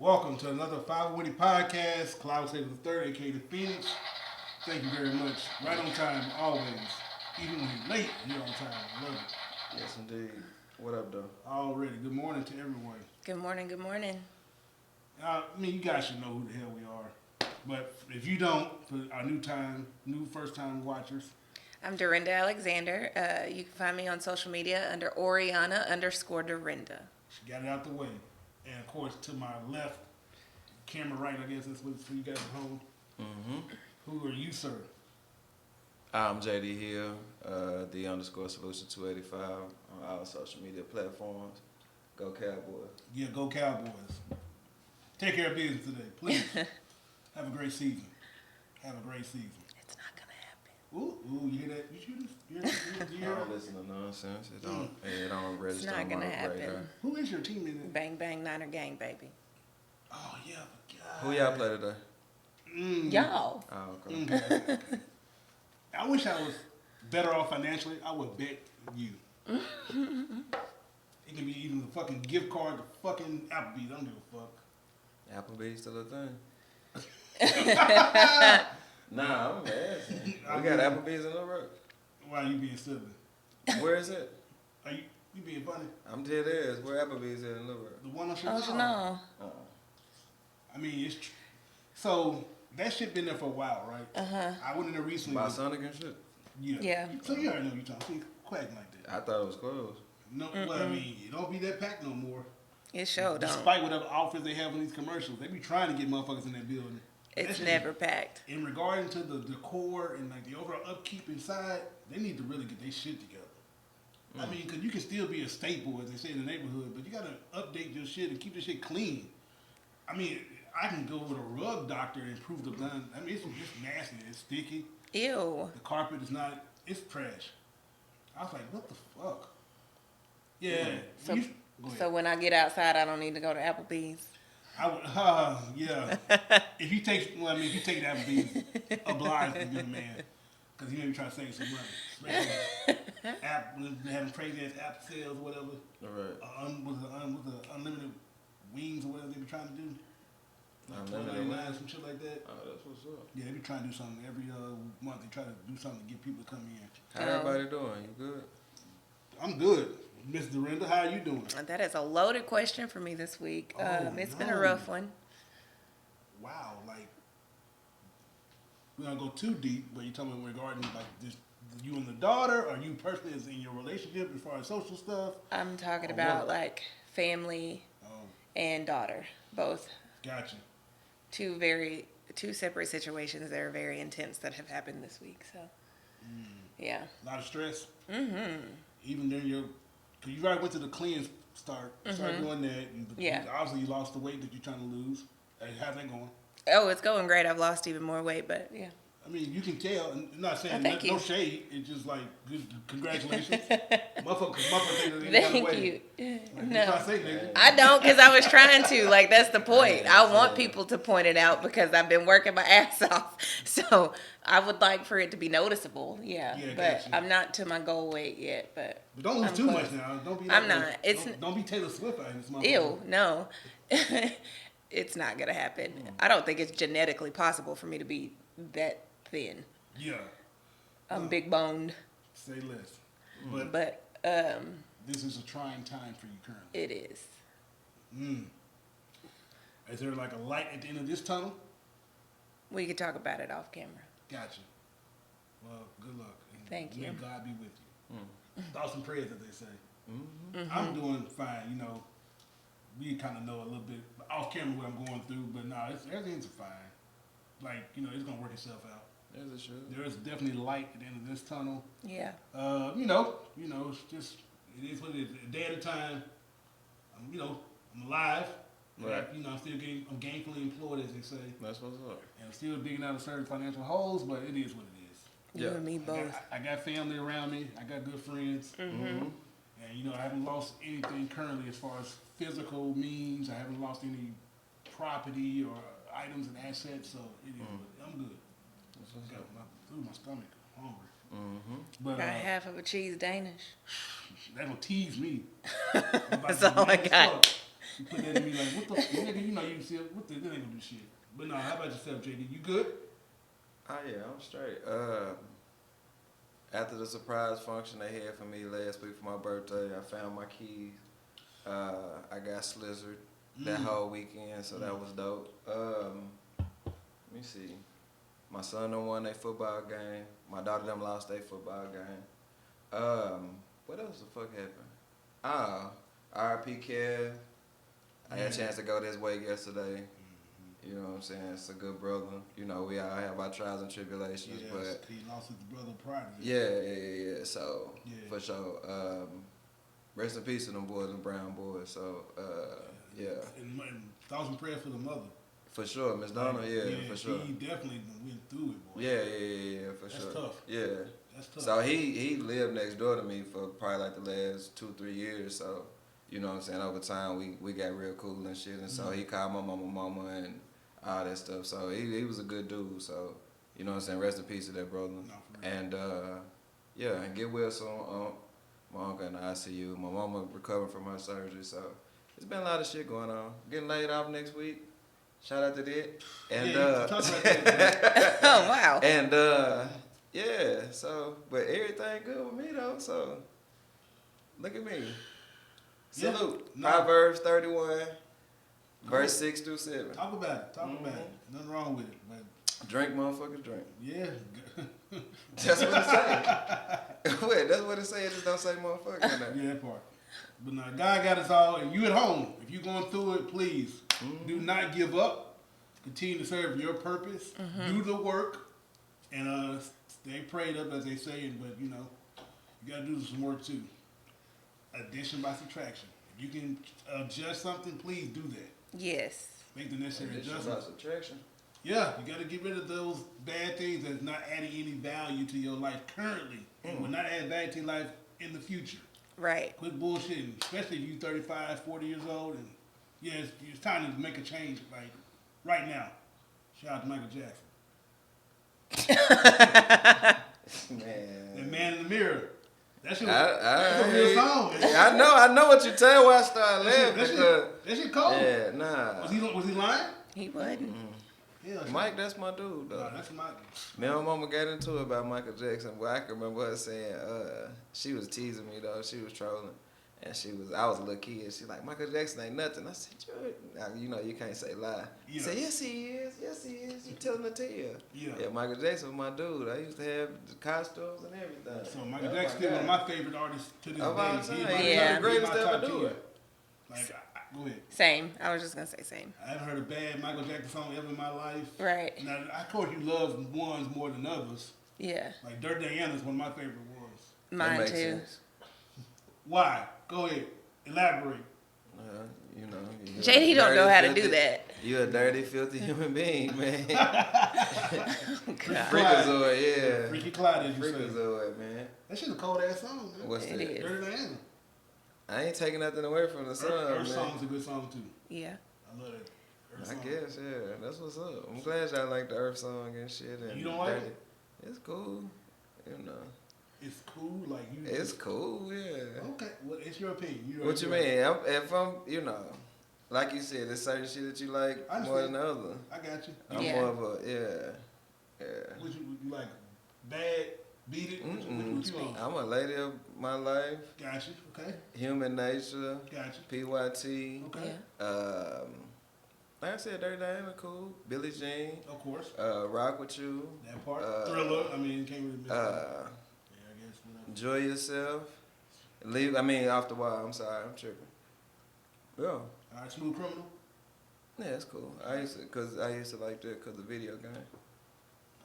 Welcome to another Witty podcast. Cloud Saver the Third, aka the Phoenix. Thank you very much. Right on time, always. Even when you're late, you're on time. Love it. Yes, indeed. What up, though? Already. Good morning to everyone. Good morning, good morning. You guys should know who the hell we are. But if you don't, for our new first time watchers, I'm Derenda Alexander. You can find me on social media under Oriana_Derenda. she got it out the way. And of course, to my left, camera right, I guess that's what's for you guys at home. Mm-hmm. Who are you, sir? I'm JD Hill, the_solution 285 on all social media platforms. Go Cowboys. Yeah, go Cowboys. Take care of business today, please. Have a great season. Have a great season. It's not gonna happen. Ooh, you hear that? You hear I that? don't listen to nonsense. It don't register not on gonna my happen. radar. Who is your team in it? Bang, bang, Niner gang, baby. Oh, yeah, but God. Who y'all play today? Y'all. Oh, okay. Okay. I wish I was better off financially. I would bet you. It can be even a fucking gift card to fucking Applebee's. I don't give a fuck. Applebee's still a thing? Nah, I'm asking. We got Applebee's in Little Rock. Why are you being silly? Where is it? Are you being funny? I'm dead ass. Where Applebee's at in Little Rock? The one on Oh, Chicago. no. I mean, it's so that shit been there for a while, right? I went in there recently. By Sonic and shit? Yeah. So you already know what you're talking. See, quacking like that. I thought it was closed. No, well, I mean, it don't be that packed no more. It sure don't. Despite whatever offers they have in these commercials, they be trying to get motherfuckers in that building. It's That shit- never packed. In regarding to the decor and like the overall upkeep inside, they need to really get their shit together. I mean, because you can still be a staple, as they say in the neighborhood, but you got to update your shit and keep your shit clean. I mean, I can go with a rug doctor and prove the done. I mean, it's just nasty. It's sticky. Ew. The carpet is not. It's trash. I was like, what the fuck? Yeah. So, go ahead. so when I get outside, I don't need to go to Applebee's. I would, yeah. If you take it to Applebee's, oblige to be a man, because he may be trying to save some money. Especially they're having crazy ass app sales or whatever. All right. With the unlimited wings or whatever they be trying to do. Like Unlimited $12.99, wings? some shit like that. Oh, that's what's up. Yeah, they be trying to do something every month. They try to do something to get people to come in. How everybody doing? You good? I'm good, Miss Derenda. How are you doing? That is a loaded question for me this week. It's been a no. rough one. Wow, like we don't go too deep, but you talking about regarding like just you and the daughter, or you personally as in your relationship as far as social stuff? I'm talking Oh, about work. like family Oh, and daughter, both. gotcha. Two separate situations that are very intense that have happened this week. So, yeah. A lot of stress. Mm-hmm. Even during your, cause you already went to the cleanse start doing that. And Yeah. Obviously, you lost the weight that you're trying to lose. Hey, how's that going? Oh, it's going great. I've lost even more weight, but yeah. I mean, you can tell. And I'm not saying Oh, thank no you. shade. It's just like good, congratulations, motherfucker. Think that any kind of Thank way. you. Like, No. you trying to say, nigga. I don't, because I was trying to. Like, that's the point. I want people to point it out because I've been working my ass off. So I would like for it to be noticeable. Yeah. Yeah, But gotcha. I'm not to my goal weight yet. But But don't lose I'm too close. much now. Don't be. I'm like, not. It's- don't be Taylor Swift out in this motherfucker. ew, no. It's not going to happen. I don't think it's genetically possible for me to be that thin. Yeah. I'm big boned. Say less. But But this is a trying time for you currently. it is. Is there like a light at the end of this tunnel? We could talk about it off camera. Gotcha. Well, good luck. And Thank may you. God be with you. Thoughts and prayers, as they say. Mm-hmm. I'm doing fine. You know, we kind of know a little bit off camera what I'm going through, but no, everything's fine. Like, you know, it's going to work itself out. As it should. There is definitely light at the end of this tunnel. Yeah. You know, it's just, it is what it is. A day at a time. I'm alive. Right. You know, I'm gainfully employed, as they say. That's what's up. And I'm still digging out of certain financial holes, but it is what it is. You Yeah. and me both. I got family around me. I got good friends. Mm-hmm. And, you know, I haven't lost anything currently as far as physical means. I haven't lost any property or items and assets, so it is. I'm good. That's what's Got up. my stomach hungry. Mm-hmm. But Got half of a cheese Danish. that gonna tease me. That's all I got. She put that in me like, what the nigga? You know you see what the? That ain't gonna do shit. But no, how about yourself, JD? You good? Oh yeah, I'm straight. After the surprise function they had for me last week for my birthday, I found my keys. I got slizzard that whole weekend, so that was dope. Let me see. My son done won their football game. My daughter them lost their football game. What else the fuck happened? R.I.P. Kev. I had a chance to go this way yesterday. You know what I'm saying? It's a good brother. You know, we all have our trials and tribulations, but he lost his brother prior to yeah. So Yeah. for sure. Rest in peace to them boys and brown boys. So yeah. And thoughts and prayers for the mother. For sure, Miss Donna, for sure. He definitely went through it, boy. Yeah, for sure. That's tough. Yeah. That's tough. So he lived next door to me for probably like the last 2-3 years. So, you know what I'm saying, over time we got real cool and shit. And so he called my mama and all that stuff. So he was a good dude. So, you know what I'm saying, rest in peace to that brother. No, for real. And yeah, and get well soon. My uncle in the ICU. My mama recovering from her surgery. So it's been a lot of shit going on. Getting laid off next week. Shout out to that. And talk about that, Oh wow. and yeah, so but everything good with me though, so look at me. Yeah. Salute. No. Proverbs 31, verse 6 through 7. Talk about it. Talk about it. Nothing wrong with it. But Drink, motherfuckers, drink. yeah. That's what it say. Wait, that's what it say. It just don't say motherfucker. Yeah, that part. But now, God got us all, and you at home, if you're going through it, please do not give up. Continue to serve your purpose. Do the work, and stay prayed up, as they say. But you know, you got to do some work too. Addition by subtraction. If you can adjust something, please do that. Yes. Make the necessary Addition by adjustments. subtraction. Yeah, you got to get rid of those bad things that's not adding any value to your life currently, and will not add value to your life in the future. Right. Quit bullshitting, especially if you're 35, 40 years old, and yeah, it's time to make a change, like right now. Shout out to Michael Jackson. Man. That Man in the Mirror. That's a I real song, man. I know what you're telling why I started laughing. That shit cold. Yeah, nah. Was he lying? He wasn't. Yeah, Mike, that's my dude, though. No, that's Mike. Me and my mama got into it about Michael Jackson, but I can remember her saying, she was teasing me though, she was trolling, and I was a little kid. She like, Michael Jackson ain't nothing. I said, now, you know you can't say lie. She said, yes he is, you telling the tale. Yeah. Michael Jackson was my dude. I used to have the costumes and everything. So Michael Jackson still one of my favorite artists to this Of all day. time. He's Yeah. the greatest my ever top do 10. it. Like, go ahead. Same. I was just gonna say same. I haven't heard a bad Michael Jackson song ever in my life. Right. Now, of course, you love ones more than others. Yeah. Like Derenda is one of my favorite ones. That Mine makes too. sense. Why? Go ahead. Elaborate. You know. JD don't know how to do that. You're a dirty, filthy human being, man. God. Freakazoid, yeah. Freaky Clyde, as you say. Freakazoid, man. That shit's a cold ass song, man. What's It that? is. Derenda. I ain't taking nothing away from the song, Her man. song's a good song, too. Yeah. I love that. Her I song. guess, yeah. That's what's up. I'm glad y'all like the Earth song and shit. And You don't like dirty. it? It's cool. You know. It's cool, like you. It's cool, yeah. Okay, well, it's your opinion. What you mean? If I'm, you know, like you said, there's certain shit that you like I more than understand. the other. I got you. I'm Yeah. more of a, yeah. What you like? Bad, beat it. What you on? I'm a lady of my life. Got you. Okay. Human Nature. Got PYT. Okay. Yeah. Like I said, Dirty Diana, cool. Billie Jean. Of course. Rock With You. That part. Thriller. I mean, can't really miss that. Yeah, I guess. Whatever. Enjoy Yourself. Leave. I mean, Off the Wall. I'm sorry, I'm tripping. Yeah. All right, Smooth Criminal. Yeah, it's cool. I used to like that because of video game.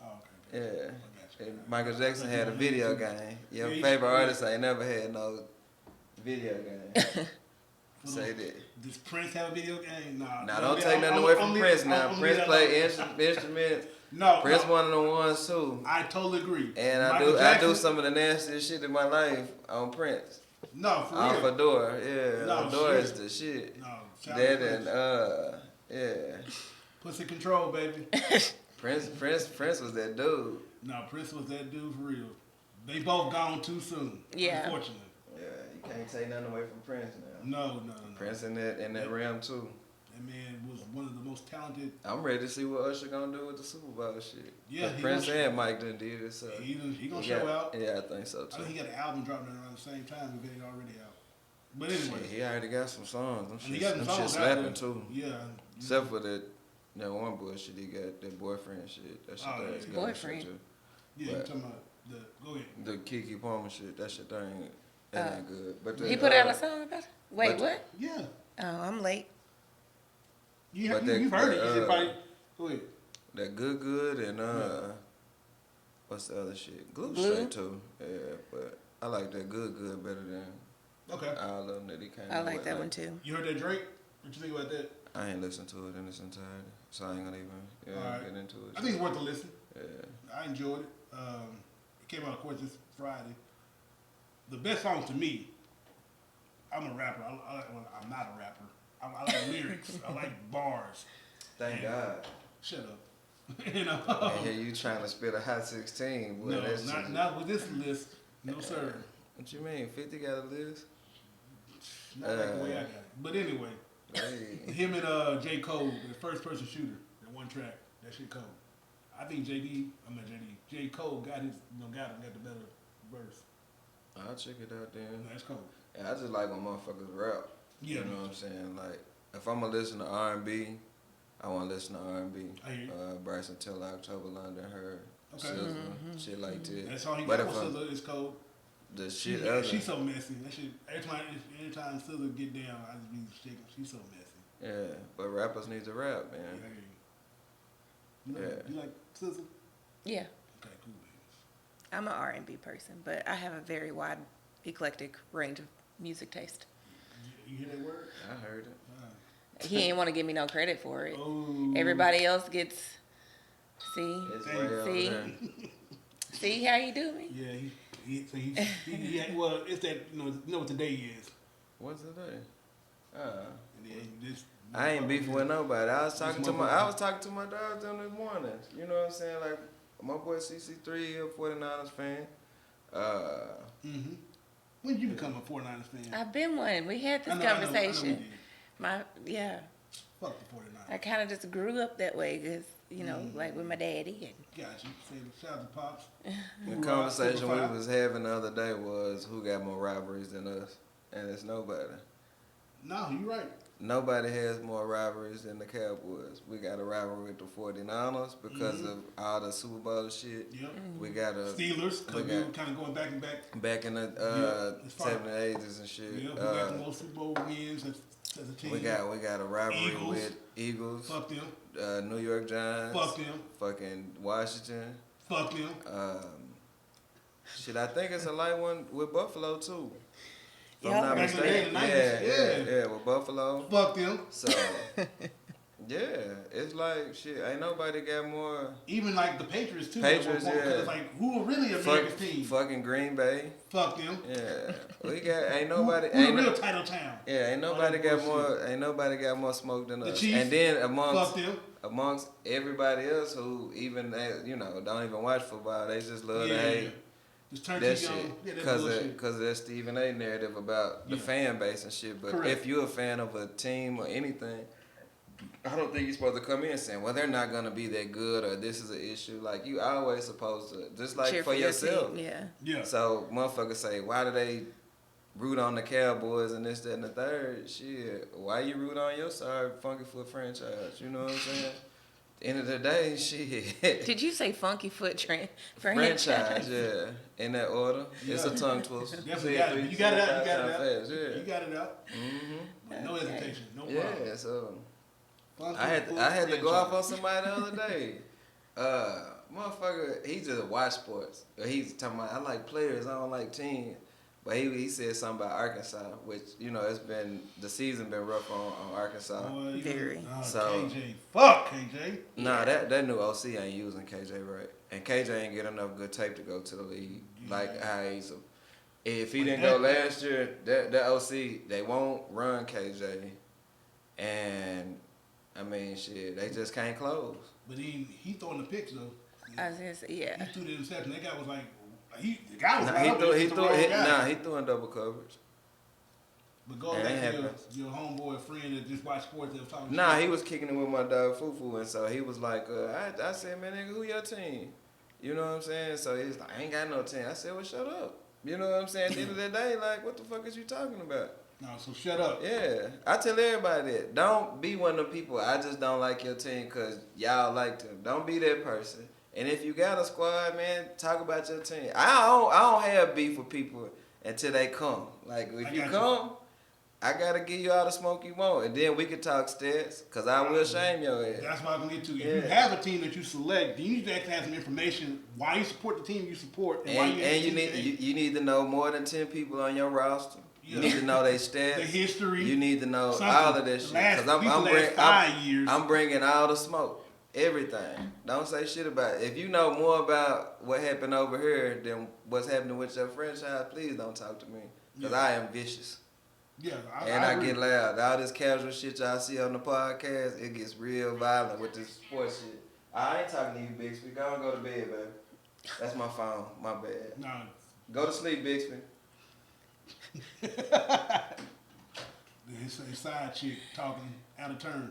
Oh, okay. Yeah. I got you. And Michael Jackson had a video game. Your Yeah, favorite yeah. artist ain't never had no video game. Say that. Does Prince have a video game? Nah. Now don't take nothing away from Prince. Now Prince play instruments. No. Prince no, one of the ones too. I totally agree. And I Michael do Jackson- some of the nastiest shit in my life on Prince. No, for Off real. Adore, yeah. No, Adore shit. is the shit. No. shout out That to and Prince. yeah. Pussy Control, baby. Prince was that dude. No, Prince was that dude for real. They both gone too soon. Yeah. Unfortunately. Yeah, you can't take nothing away from Prince now. No. Prince in that realm too. That man was one of the most talented. I'm ready to see what Usher gonna do with the Super Bowl shit. Yeah, Prince and Mike done did it, so he gonna show out. Yeah, I think so too. I think he got an album dropping around the same time. If it ain't already out. But anyway, Shit, he already got some songs. Them he got some shit songs slapping out too. Yeah. Except for that one bullshit he got, that boyfriend shit. That shit Oh, that's yeah. got Boyfriend. shit too. Yeah, you But- talking about the go ahead. The Kiki Palmer shit, that shit that ain't good. But He put out a song about it? Wait, but- what? Yeah. Oh, I'm late. You've But heard it. You should probably go ahead. that good and what's the other shit? Glue Glue? shit too. Yeah, but I like that good better than Okay. all of them that he came I with. like that one too. You heard that Drake? What you think about that? I ain't listened to it in its entirety, so I ain't gonna even Alright. get into it. I think it's worth a listen. Yeah. I enjoyed it. It came out, of course, this Friday. The best song to me, I'm a rapper. I'm not a rapper. I like lyrics. I like bars. Thank God. Shut up. You know? And here you trying to spit a hot 16. Boy, No, that's just, not with this list. No, sir. What you mean? 50 got a list? Not like the way I got it. But anyway, Hey. him and J. Cole, the first person shooter, that one track, that shit cold. I think J. Cole got the better verse. I'll check it out then. That's cold. Yeah, I just like when motherfuckers rap. Yeah. You know what I'm saying? Like, if I'm gonna listen to R&B, I want to listen to R&B. I hear you. Bryson Tiller, October London, her, Okay. SZA, shit like that. That's all he But got if with I'm- SZA is cold. The shit other. She's so messy. That shit. Every time SZA get down, I just be shaking. She's so messy. Yeah, but rappers need to rap, Yeah, man. I hear you. Yeah. You like SZA? Yeah, Okay, cool. I'm an R&B person, but I have a very wide, eclectic range of music taste. You hear that word? I heard it. He ain't want to give me no credit for it. Oh. Everybody else gets. See, It's Thank way you. over See? there. see how you do me? Yeah, well, it's that you know what today is. What's the day? And then this, I ain't beefing with nobody. I was talking to my motherfucker. dogs them this morning. You know what I'm saying? Like my boy CC3, he a 49ers fan. Mm-hmm. When did you become a 49ers fan? I've been one. We had this I know we conversation. did. Fuck the 49ers. I kind of just grew up that way because, like with my daddy. Got you. Say shout out to Pops. The conversation we was having the other day was who got more rivalries than us, and it's nobody. No, you right. Nobody has more rivalries than the Cowboys. We got a rivalry with the 49ers because of all the Super Bowl shit. Yep. We got a Steelers, because we we were got- kind of going back and back. back in the Yeah, it's fine. 70s, 80s and shit. Yeah, we got the most Super Bowl wins as a team. we got a rivalry Eagles. with Eagles, Fuck them. New York Giants, Fuck them. fucking Washington. Fuck them. Shit, I think it's a light one with Buffalo too. If Yeah. I'm not Back in the day, mistaken. the 90s, Yeah, with Buffalo. Fuck them. So, yeah, it's like shit. Ain't nobody got more. Even like the Patriots too. Patriots, at one point, 'cause yeah. it's like who are really America's team? Fucking Green Bay. Fuck them. Yeah, we got ain't nobody. Who the ain't real no- title town? Yeah, ain't nobody that got bullshit. more. Ain't nobody got more smoke than The us. Chiefs? And then Fuck them. amongst everybody else who even don't even watch football, they just love to Yeah. hate Just turn that TV shit on. Yeah, that because bullshit. of that Stephen A. narrative about the Yeah. fan base and shit. But Correct. if you're a fan of a team or anything, I don't think you're supposed to come in saying, "Well, they're not gonna be that good" or "This is an issue." Like you always supposed to just like Cheer for your yourself. team, yeah. Yeah. So motherfuckers say, why do they root on the Cowboys and this, that, and the third? Shit, why you root on your sorry Funky Foot franchise? You know what I'm saying? At the end of the day, shit. Did you say Funky Foot franchise, yeah. In that order. It's a Yeah. tongue twister. Definitely got it. You got it out. You got it out. Fast, yeah. You got it out. Mm-hmm. No hesitation. No problem. Yeah, so Funky I had Foot to go off on franchise. somebody the other day. Motherfucker, he just watch sports. He's talking about I like players, I don't like teams. But he said something about Arkansas, which the season been rough on Arkansas. Boy, you Very. know, So- KJ. Fuck KJ. Nah, that new OC ain't using KJ right, and KJ ain't get enough good tape to go to the league like how he's. If he But didn't go last year, that OC they won't run KJ, and I mean shit, they just can't close. But he throwing the picks though. I was gonna say, yeah. He threw the interception. That guy was like, the guy was Nah, right he up threw there. he He's the threw wrong he, guy. nah he threw in double coverage. But go back to your homeboy friend that just watched sports that was talking Nah, shit. he was kicking it with my dog Fufu, and so he was like, I said, man, nigga, who your team? You know what I'm saying? So he's like, I ain't got no team. I said, well, shut up. You know what I'm saying? At the end of the day, like, what the fuck is you talking about? No, so shut up. Yeah, I tell everybody that. Don't be one of the people, I just don't like your team because y'all like them. Don't be that person. And if you got a squad, man, talk about your team. I don't have beef with people until they come. Like, if you come, I got to give you all the smoke you want. And then we can talk stats because I will shame your ass. That's what I'm going to get to. If you have a team that you select, then you need to actually have some information why you support the team you support. And you need to know more than 10 people on your roster. You need to know their stats. The history. You need to know all of that shit. Because I'm bringing all the smoke. Everything. Don't say shit about it. If you know more about what happened over here than what's happening with your franchise, please don't talk to me. Because I am vicious. Yeah, I get loud. All this casual shit y'all see on the podcast, it gets real violent with this sports shit. I ain't talking to you, Bixby. Go and go to bed, baby. That's my phone. My bad. No. Go to sleep, Bixby. His side chick talking out of turn.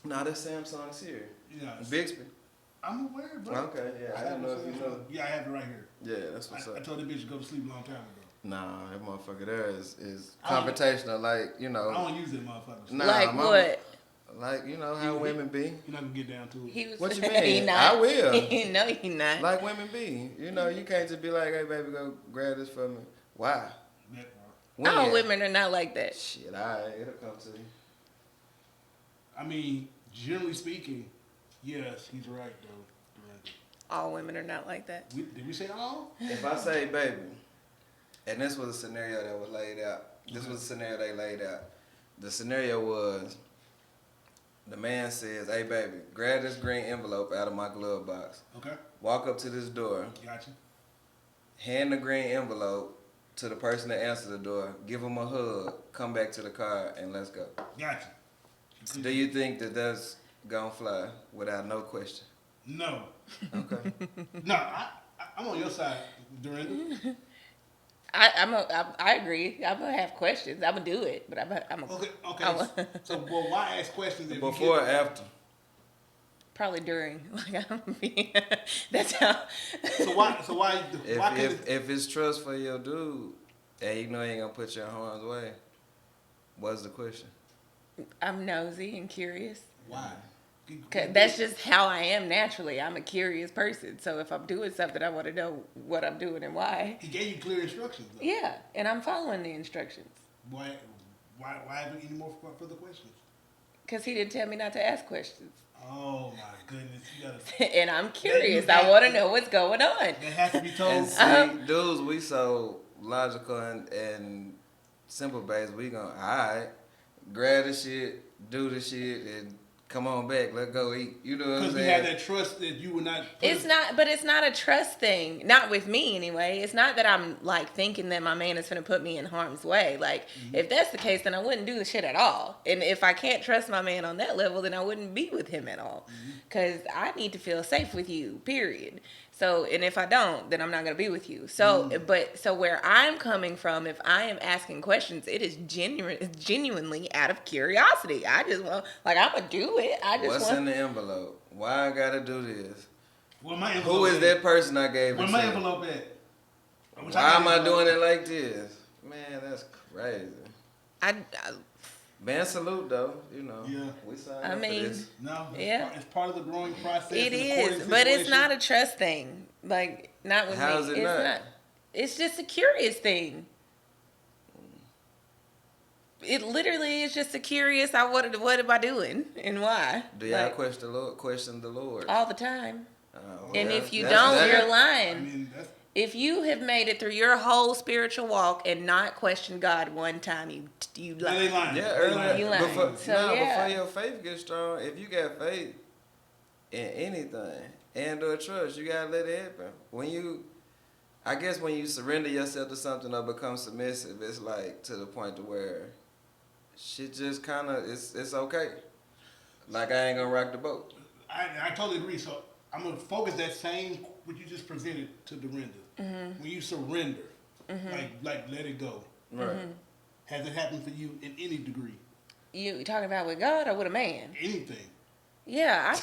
No, that's Samsung's here. Yeah. Bixby. I'm aware, bro. Okay, yeah. I didn't know if you know. Yeah, I have it right here. Yeah, that's what's up. I told that bitch to go to sleep a long time ago. Nah, that motherfucker there is confrontational, like, you know. I don't use that motherfucker. Nah, like what? Like, you know how women be. You're not gonna get down to it. What you mean? I will. No, he not. Like women be. You know, you can't just be like, hey, baby, go grab this for me. Why? All women are not like that. Shit, alright, it'll come to you. I mean, generally speaking, yes, he's right, though. All women are not like that. Did we say all? If I say baby, and this was a scenario that was laid out. This was a scenario they laid out. The scenario was, the man says, hey, baby, grab this green envelope out of my glove box. Okay. Walk up to this door. Gotcha. Hand the green envelope to the person that answers the door. Give him a hug. Come back to the car, and let's go. Gotcha. Do you think that that's gonna fly without no question? No. Okay. No, I'm on your side, Derenda. I agree. I'm gonna have questions. I'm gonna do it, but I'm okay. So, well, why ask questions if before or after? Probably during. That's how. So why? If it's trust for your dude, and you know he ain't gonna put you in harm's way, what's the question? I'm nosy and curious. Why? That's just how I am naturally. I'm a curious person. So if I'm doing something, I want to know what I'm doing and why. He gave you clear instructions, though. Yeah, and I'm following the instructions. Why have any more further questions? Because he didn't tell me not to ask questions. Oh my goodness! You gotta. And I'm curious. I want to know what's going on. That has to be told. And see, dudes, we so logical and simple based. We gonna alright, grab the shit, do the shit, and come on back. Let's go eat. You know what I'm saying? Because we have that trust that you would not. It's not a trust thing. Not with me anyway. It's not that I'm like thinking that my man is gonna put me in harm's way. Like if that's the case, then I wouldn't do the shit at all. And if I can't trust my man on that level, then I wouldn't be with him at all. Because I need to feel safe with you. Period. So, and if I don't, then I'm not going to be with you. So, so where I'm coming from, if I am asking questions, it is genuinely out of curiosity. I just want, like, I'm going to do it. What's in the envelope? Why I got to do this? My Who is that person I gave it to? Where my envelope at? Why am I doing it like this? Man, that's crazy. Man, salute though. You know. Yeah. We signed up for this. No. It's part of the growing process. It is, but it's not a trust thing. Like not with me. How's it not? It's just a curious thing. It literally is just a curious. What am I doing and why? Do y'all question the Lord all the time? Well, and if you don't, you're lying. I mean, if you have made it through your whole spiritual walk and not questioned God one time, you lie. Yeah, earlier. Before your faith gets strong, if you got faith in anything and or trust, you gotta let it happen. I guess when you surrender yourself to something or become submissive, it's like to the point to where shit just kind of it's okay. Like I ain't gonna rock the boat. I totally agree. So I'm gonna focus that same what you just presented to Derenda. When you surrender, like let it go. Right. Has it happened for you in any degree? You talking about with God or with a man? Anything? Yeah,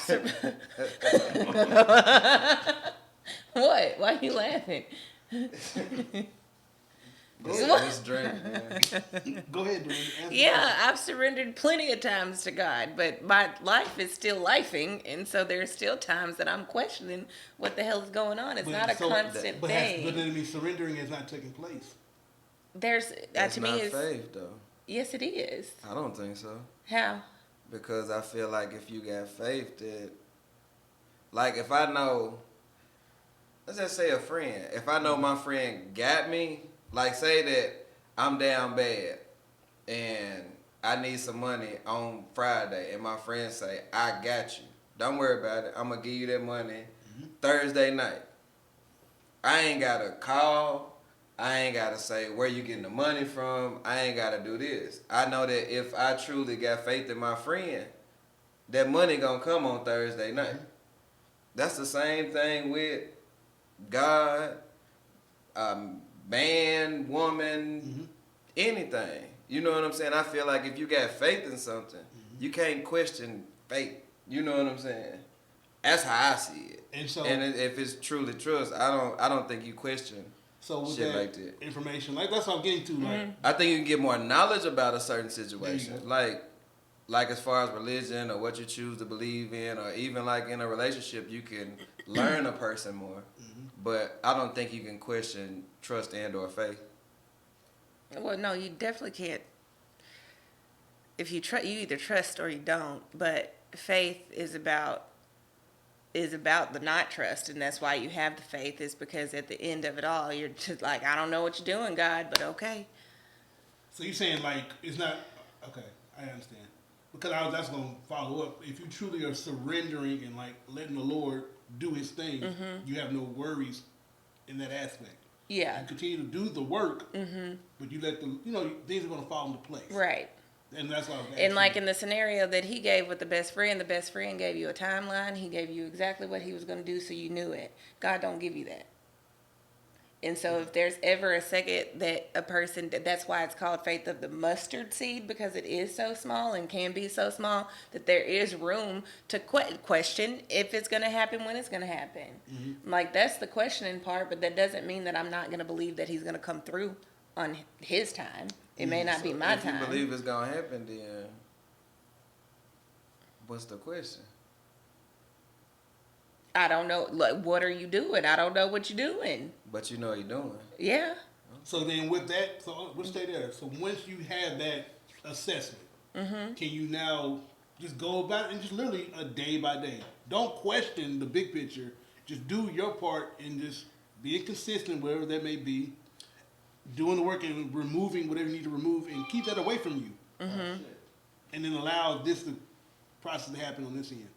What? Why are you laughing? This drink, man. Go ahead, Derenda. Yeah, I've surrendered plenty of times to God, but my life is still lifing, and so there's still times that I'm questioning what the hell is going on. It's not a constant thing. But then surrendering has not taken place. There's That's to not me is faith, though. yes, it is. I don't think so. How? Because I feel like if you got faith that, like if I know, let's just say a friend. If I know my friend got me, like say that I'm down bad and I need some money on Friday and my friend say, I got you. Don't worry about it. I'm going to give you that money Thursday night. I ain't got to call. I ain't got to say where you getting the money from. I ain't got to do this. I know that if I truly got faith in my friend, that money going to come on Thursday night. That's the same thing with God, man, woman, anything. You know what I'm saying? I feel like if you got faith in something, you can't question faith. You know what I'm saying? That's how I see it. And if it's truly trust, I don't think you question. So with shit that like that. information, like that's what I'm getting to. Like, I think you can get more knowledge about a certain situation, like as far as religion or what you choose to believe in, or even like in a relationship, you can learn a person more. But I don't think you can question trust and or faith. Well, no, you definitely can't. If you you either trust or you don't. But faith is about the not trust, and that's why you have the faith, is because at the end of it all, you're just like, I don't know what you're doing, God, but okay. So you're saying like it's not okay? I understand, because that's gonna follow up. If you truly are surrendering and like letting the Lord do His thing, you have no worries in that aspect. Yeah. You continue to do the work, but you let things are gonna fall into place. Right. And that's why I was asking. And like in the scenario that he gave with the best friend gave you a timeline. He gave you exactly what he was going to do, so you knew it. God don't give you that. And so if there's ever a second that a person, that's why it's called faith of the mustard seed, because it is so small and can be so small that there is room to question if it's going to happen, when it's going to happen. Like that's the questioning part, but that doesn't mean that I'm not going to believe that he's going to come through on his time. It may not be my time. If you believe it's going to happen, then what's the question? I don't know. Like, what are you doing? I don't know what you're doing. But you know what you're doing. Yeah. So then with that, so we'll stay there. So once you have that assessment, can you now just go about it and just literally a day by day? Don't question the big picture. Just do your part and just be consistent, wherever that may be. Doing the work and removing whatever you need to remove and keep that away from you. And then allow this process to happen on this end.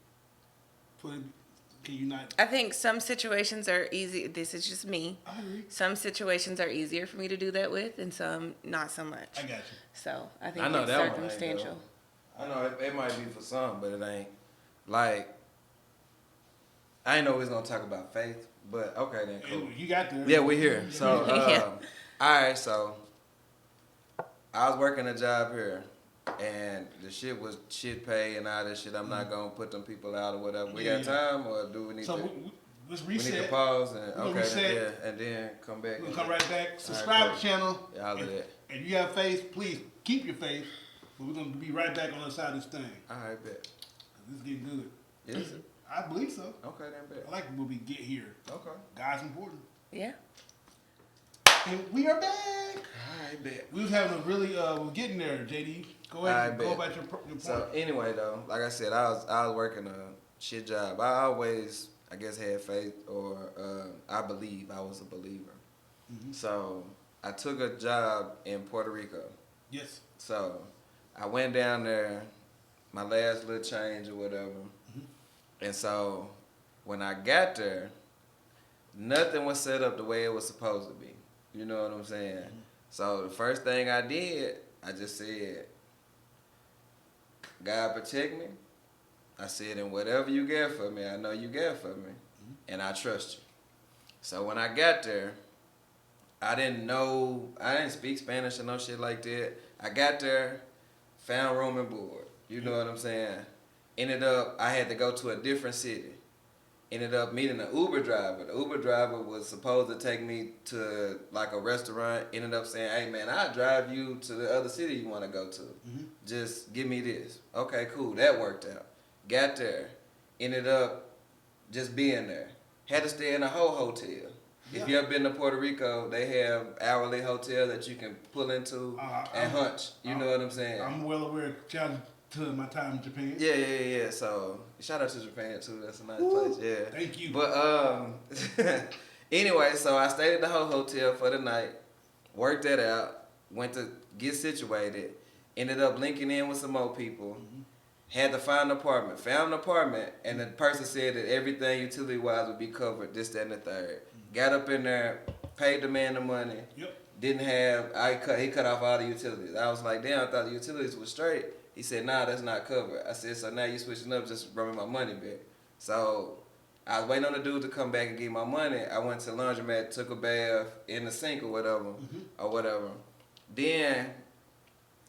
Can you not? I think some situations are easy. This is just me. I agree. Some situations are easier for me to do that with, and some not so much. I got you. So I think I know it's that circumstantial. One ain't, though. I know it might be for some, but it ain't. Like, I ain't know we was going to talk about faith, but okay then, cool. You got there. Yeah, we're here. So, Yeah. all right, so I was working a job here, and the shit was shit pay and all that shit. I'm not gonna put them people out or whatever. We got time, or do we need to? Let's We reset. need to pause and reset. and then come back. We'll come right back. Subscribe to the channel. Yeah, all of that. If you have faith, please keep your faith. But we're gonna be right back on the other side of this thing. All right, bet. This is getting good. Is it? I believe so. Okay, then bet. I like when we get here. Okay. God's important. Yeah. And we are back. All right, bet. We was having a really, we're getting there, JD. Go ahead and go about your point. So anyway, though, like I said, I was working a shit job. I always, I guess, had faith, or I believe I was a believer. So I took a job in Puerto Rico. Yes. So I went down there, my last little change or whatever. And so when I got there, nothing was set up the way it was supposed to be. You know what I'm saying? So the first thing I did, I just said, God protect me. I said, and whatever you got for me, I know you got for me. And I trust you. So when I got there, I didn't speak Spanish or no shit like that. I got there, found room and board. You know what I'm saying? Ended up, I had to go to a different city. Ended up meeting an Uber driver. The Uber driver was supposed to take me to like a restaurant. Ended up saying, hey man, I'll drive you to the other city you want to go to. Just give me this. Okay, cool. That worked out. Got there. Ended up just being there. Had to stay in a whole hotel. Yeah. If you ever been to Puerto Rico, they have hourly hotel that you can pull into and hunch. You know what I'm saying? I'm well aware. Shout out to my time in Japan. Yeah. So shout out to Japan too. That's a nice place. Yeah. Thank you. But anyway, so I stayed at the whole hotel for the night. Worked that out. Went to get situated. Ended up linking in with some more people. Had to find an apartment. Found an apartment, and the person said that everything utility-wise would be covered, this, that, and the third. Got up in there, paid the man the money. Yep. Didn't have, he cut off all the utilities. I was like, damn, I thought the utilities were straight. He said, nah, that's not covered. I said, so now you switching up, just bring me my money back. So I was waiting on the dude to come back and give my money. I went to the laundromat, took a bath in the sink or whatever. Then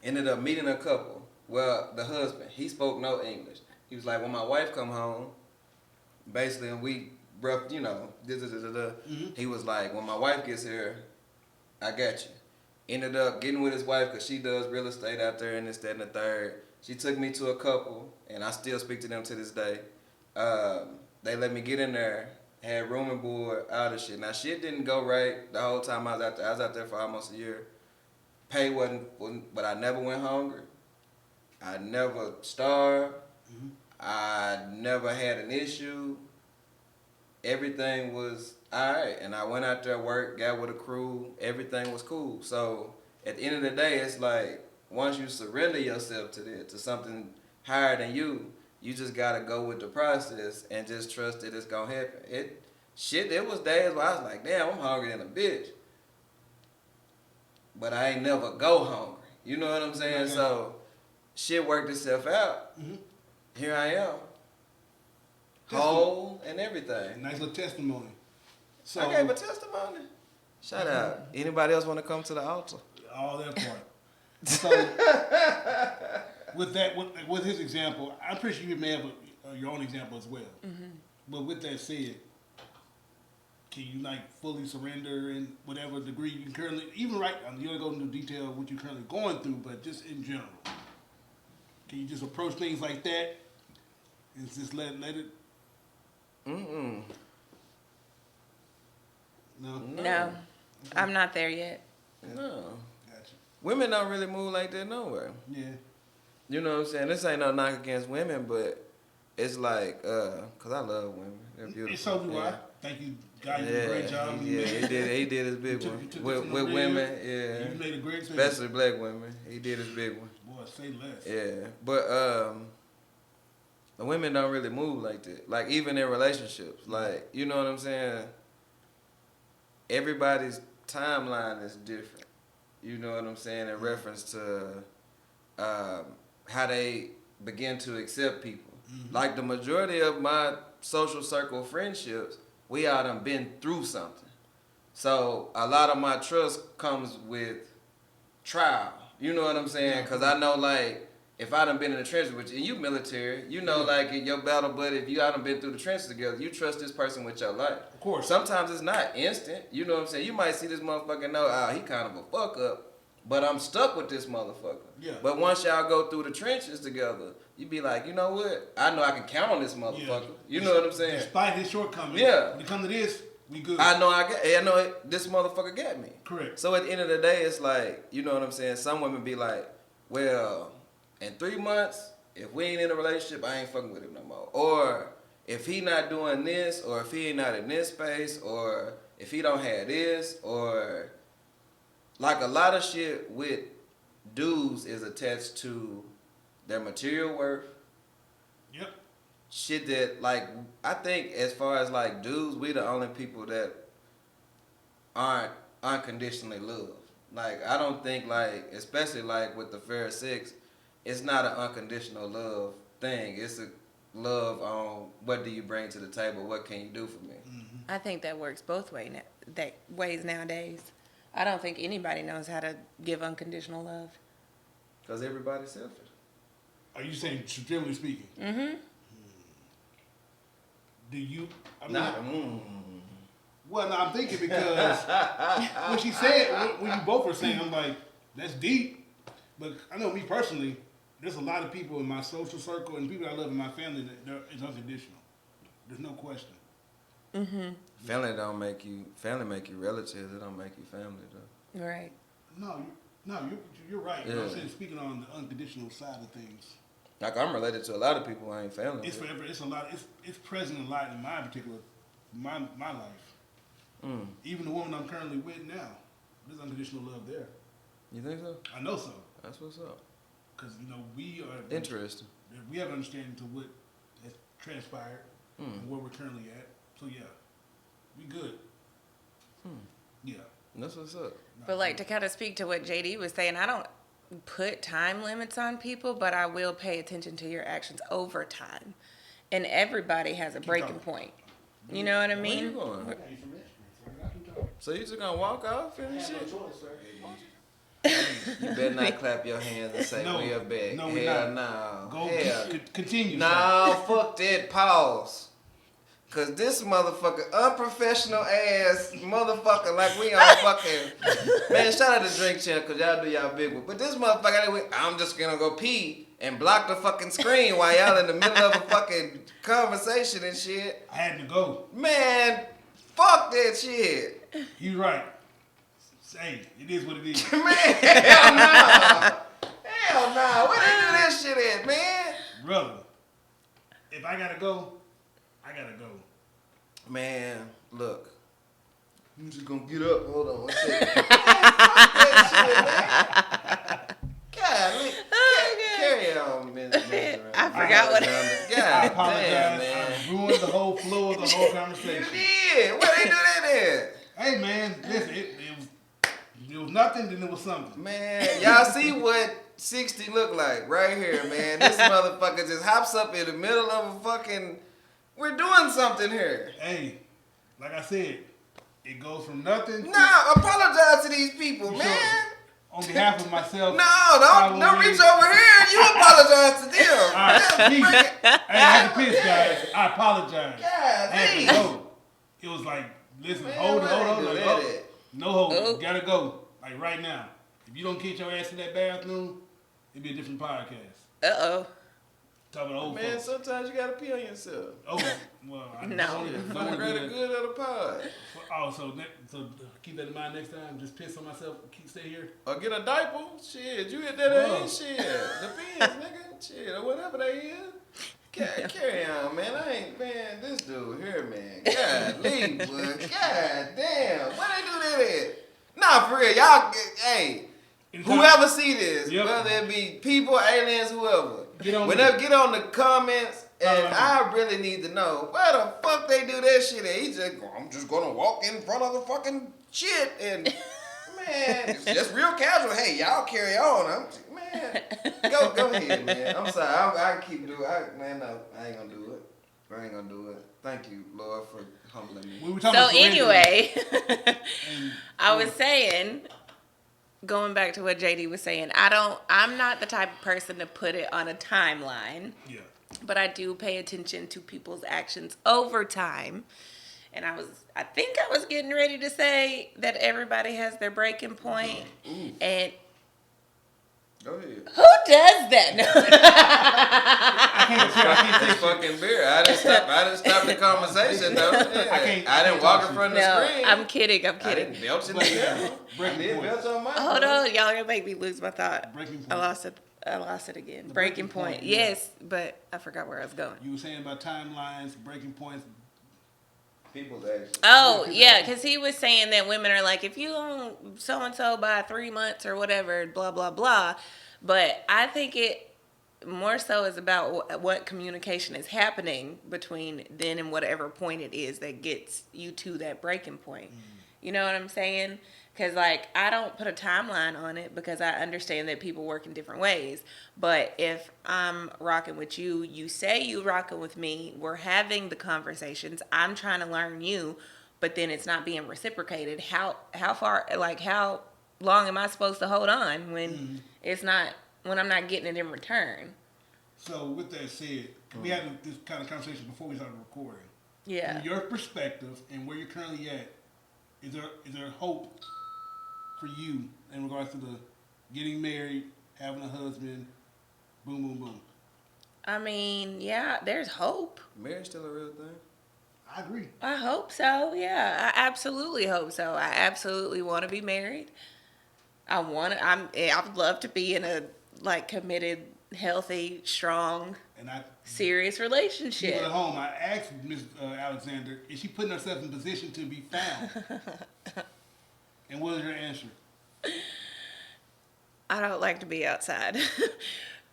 ended up meeting a couple. Well, the husband, he spoke no English. He was like, when my wife come home, basically, and we rough, you know, he was like, when my wife gets here, I got you. Ended up getting with his wife because she does real estate out there and this, that, and the third. She took me to a couple, and I still speak to them to this day. They let me get in there, had room and board, all this shit. Now, shit didn't go right the whole time I was out there. I was out there for almost a year. Pay wasn't, but I never went hungry. I never starved. I never had an issue. Everything was all right. And I went out there, worked, got with a crew. Everything was cool. So at the end of the day, it's like once you surrender yourself to something higher than you just got to go with the process and just trust that it's going to happen. It was days where I was like, damn, I'm hungry than a bitch. But I ain't never go hungry. You know what I'm saying? Okay. So shit worked itself out. Here I am. Whole and everything. Nice little testimony. So I gave a testimony. Shout out. Anybody else want to come to the altar? all that part. So with his example, I'm pretty sure you may have your own example as well. But with that said, can you like fully surrender in whatever degree you can currently, even right, you don't go into detail of what you're currently going through, but just in general, can you just approach things like that and just let it? Mm-mm. No. No, I'm not there yet. No. Gotcha. Women don't really move like that nowhere. Yeah. You know what I'm saying? This ain't no knock against women, but it's like, cause I love women. They're beautiful. And so do I. Thank you. God, you did a great job. Yeah, he did his big one. With women, yeah. You made a great thing. Especially black women. He did his big one. Boy, say less. Yeah. But the women don't really move like that. Like even in relationships. Like, you know what I'm saying? Everybody's timeline is different. You know what I'm saying? In reference to how they begin to accept people. Like the majority of my social circle friendships, we all done been through something. So a lot of my trust comes with trial. You know what I'm saying? Because I know, like, if I done been in the trenches with you, and you military, you know, like, in your battle buddy, if you done been through the trenches together, you trust this person with your life. Of course. Sometimes it's not instant. You know what I'm saying? You might see this motherfucker and know, he kind of a fuck up, but I'm stuck with this motherfucker. Yeah. But once y'all go through the trenches together, you be like, you know what? I know I can count on this motherfucker. Yeah. You know what I'm saying? Despite his shortcomings. Yeah. When it comes to this, we good. I know this motherfucker got me. Correct. So at the end of the day, it's like, you know what I'm saying? Some women be like, well, in 3 months, if we ain't in a relationship, I ain't fucking with him no more. Or if he not doing this, or if he ain't not in this space, or if he don't have this, or like a lot of shit with dudes is attached to their material worth. Yep. Shit that, like, I think as far as like dudes, we the only people that aren't unconditionally loved. Like, I don't think, like, especially like with the fair sex, it's not an unconditional love thing. It's a love on what do you bring to the table, what can you do for me. I think that works both ways nowadays. I don't think anybody knows how to give unconditional love. Because everybody's selfish. Are you saying, generally speaking? Mm-hmm. Do you? I mean, Nah, well, no, I'm thinking because when she said, when you both were saying, I'm like, that's deep. But I know me personally, there's a lot of people in my social circle and people I love in my family that it's unconditional. There's no question. Mm-hmm. Family make you relatives. It don't make you family though. Right. No, you're right. Yeah. I'm saying, speaking on the unconditional side of things, Like I'm related to a lot of people I ain't family. it's with. forever. It's a lot. It's present a lot in my particular my life. Mm. Even the woman I'm currently with now, there's unconditional love there. You think so? I know so, That's what's up. because we are Interesting. We have an understanding to what has transpired and where we're currently at. So yeah, we good. Yeah. That's what's up. But like to kind of speak to what JD was saying, I don't put time limits on people, but I will pay attention to your actions over time. And everybody has a breaking point. You know what I Where you mean? going? I got information, sir. I can talk. So you just gonna walk off I and have no shit? choice, sir. You better not clap your hands and say No. we are back. No, we're Hell not. no. Go Hell. continue. No, fuck that. Pause. Cause this motherfucker, unprofessional ass motherfucker, like we on fucking man. Shout out to Drink Champ, cause y'all do y'all big one. But this motherfucker, I'm just gonna go pee and block the fucking screen while y'all in the middle of a fucking conversation and shit. I had to go. Man, fuck that shit. You right. Hey, it is what it is. Man, hell no. Hell no. Where they do that shit at, man? Brother, if I gotta go, I gotta go. Man, look. I'm just gonna get up. Hold on one second. Man, fuck that shit, man. God, carry on, Mr. I forgot what. I God apologize. damn, man. I ruined the whole flow of the whole You conversation. did. Where they do that at? Hey man, listen, it was nothing, then it was something. Man, y'all see what 60 look like right here, man. This motherfucker just hops up in the middle of a fucking... We're doing something here. Hey, like I said, it goes from nothing. Nah, apologize to these people, You man. sure? On behalf of myself. No, don't reach over here. You apologize to them. All right, Just please. bring it. Hey, I had to piss, guys. I apologize. God, I had to damn. go. It was like, listen, Man, hold why on. they do Like, that oh, at? no hold. Oh. Gotta go. Like right now. If you don't get your ass to that bathroom, it'd be a different podcast. Uh-oh. Talking about old Man, folks. sometimes you gotta pee on yourself. Oh, well, I No. don't Shit, wanna for the do greater that. good of the pod. Oh, so keep that in mind next time. Just piss on myself. Stay here. Or get a diaper. Shit, you hit that Whoa. in. Shit, depends, nigga. Shit, or whatever they is. Carry on, man. I ain't, man, this dude here, man. God, leave, boy. God damn. Where they do that at? Nah, for real. Y'all, hey, whoever see this, Yep. whether it be people, aliens, whoever, Get on get on the comments, and I really need to know where the fuck they do that shit at. He just, I'm just gonna walk in front of the fucking shit and, man, it's just real casual. Hey, y'all carry on. Man, go ahead, man. I'm sorry. I keep doing it. Man, no, I ain't gonna do it. I ain't gonna do it. Thank you, Lord, for humbling me. We were talking So about surrender anyway, and- I was saying, going back to what JD was saying, I'm not the type of person to put it on a timeline, yeah. but I do pay attention to people's actions over time. And I think I was getting ready to say that everybody has their breaking point. Ooh. And Go ahead. who does that? I can't say It's fucking beer. I didn't stop the conversation though. I didn't walk in front of the No, screen. I'm kidding. I didn't belch in the camera. I Breaking did point. belch on my Hold on, y'all gonna make me lose my thought. Breaking point. I lost it again. The Breaking breaking point. point, yeah. Yes, but I forgot where I was going. You were saying about timelines, breaking points. People's actions. Oh, yeah, because he was saying that women are like, if you own so-and-so by 3 months or whatever, blah, blah, blah. But I think it more so is about what communication is happening between then and whatever point it is that gets you to that breaking point. You know what I'm saying? Because, like, I don't put a timeline on it because I understand that people work in different ways. But if I'm rocking with you, you say you rocking with me, we're having the conversations, I'm trying to learn you, but then it's not being reciprocated. How far, like, how long am I supposed to hold on when it's not when I'm not getting it in return. So with that said, we had this kind of conversation before we started recording. Yeah. From your perspective and where you're currently at, is there hope for you in regards to the getting married, having a husband, boom, boom, boom? I mean, yeah, there's hope. Marriage still a real thing? I agree. I hope so. Yeah, I absolutely hope so. I absolutely want to be married. I would love to be in a like committed, healthy, strong, And I, serious people relationship. at home, I asked Ms. Alexander, is she putting herself in position to be found? And what is your answer? I don't like to be outside.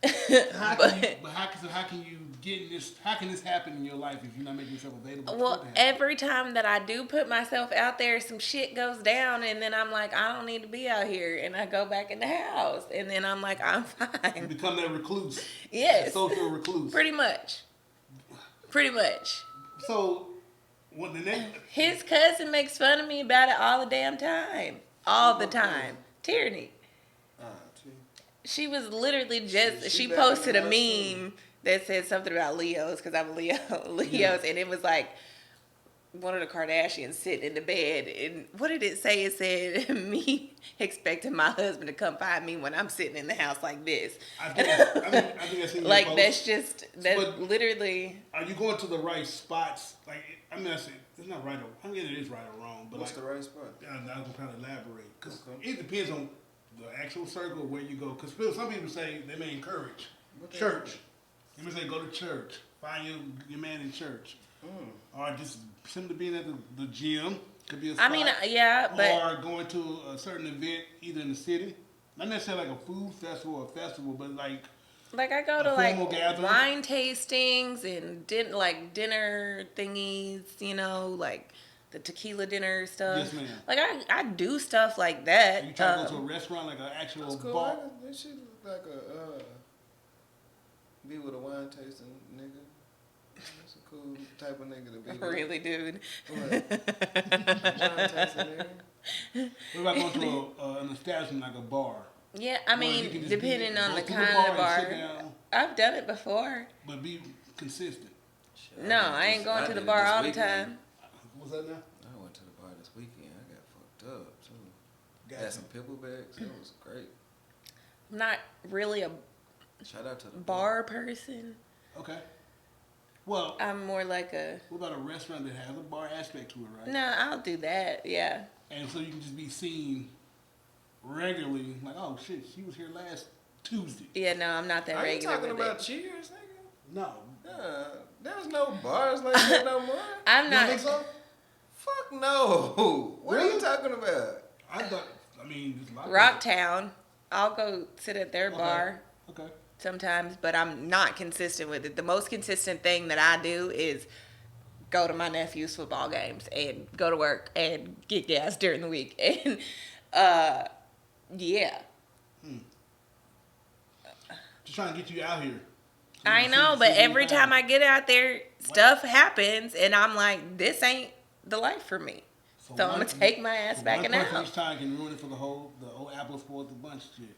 How can you get in this? How can this happen in your life if you're not making yourself available? Well, every time that I do put myself out there, some shit goes down, and then I'm like, I don't need to be out here, and I go back in the house, and then I'm like, I'm you fine. become that recluse. Yes. That social recluse. Pretty much. So, when the next His cousin makes fun of me about it all the damn time. All the time. Tierney. Gee. She was literally just, She she back posted a in the house, meme that said something about Leos, because I'm a Leos, and it was like one of the Kardashians sitting in the bed, and what did it say? It said, me expecting my husband to come find me when I'm sitting in the house like this. I think that's in your Like, post. that's But- literally, Are you going to the right spots? Like, I mean, I say it's not right. I mean, it is right or wrong, but What's like, the right spot? I'm gonna kind of elaborate because Okay. it depends on the actual circle where you go. Because some people say they may encourage What they church. They may say go to church, find your man in church, or just simply being at the gym could be a spot. I mean, yeah, but or going to a certain event either in the city, not necessarily like a food festival or festival, but like I go to a like formal gathering. wine tastings and dinner thingies, you know, like the tequila dinner stuff. Yes, ma'am. Like I do stuff like that. you try to go to a restaurant, like an actual That's cool. bar. That shit look like a be with a wine tasting nigga. That's a cool type of nigga to be with. Really, dude. What? Wine tasting nigga. What about going to an establishment like a bar? Yeah, I Where you can mean, just depending go on the to kind of and sit bar. down, I've done it before. but be consistent. Shit, No, did I ain't this- going to did the it bar this all the weekend. time. What's that now? I went to the bar this weekend. I got fucked up too. Gotcha. Had some picklebacks. It was great. I'm not really a Shout out to the bar person. Okay. Well, I'm more like a, what about a restaurant that has a bar aspect to it, right? no, I'll do that. Yeah. And so you can just be seen regularly, like, oh shit, she was here last Tuesday. Yeah, no, I'm not that Are you regular talking with about it. Cheers, nigga? No. There's no bars like that no more. I'm You not. don't think so? Fuck no. What are Really? you talking about? I mean, there's a lot of Rocktown. I'll go sit at their Okay. bar Okay. sometimes, but I'm not consistent with it. The most consistent thing that I do is go to my nephew's football games and go to work and get gas during the week. And yeah. Just trying to get you out here. I know, but every time I get out there, stuff happens, and I'm like, this ain't the life for me. So I'm gonna take my ass back in the One person house. each time can ruin it for the whole apple spoils the bunch shit.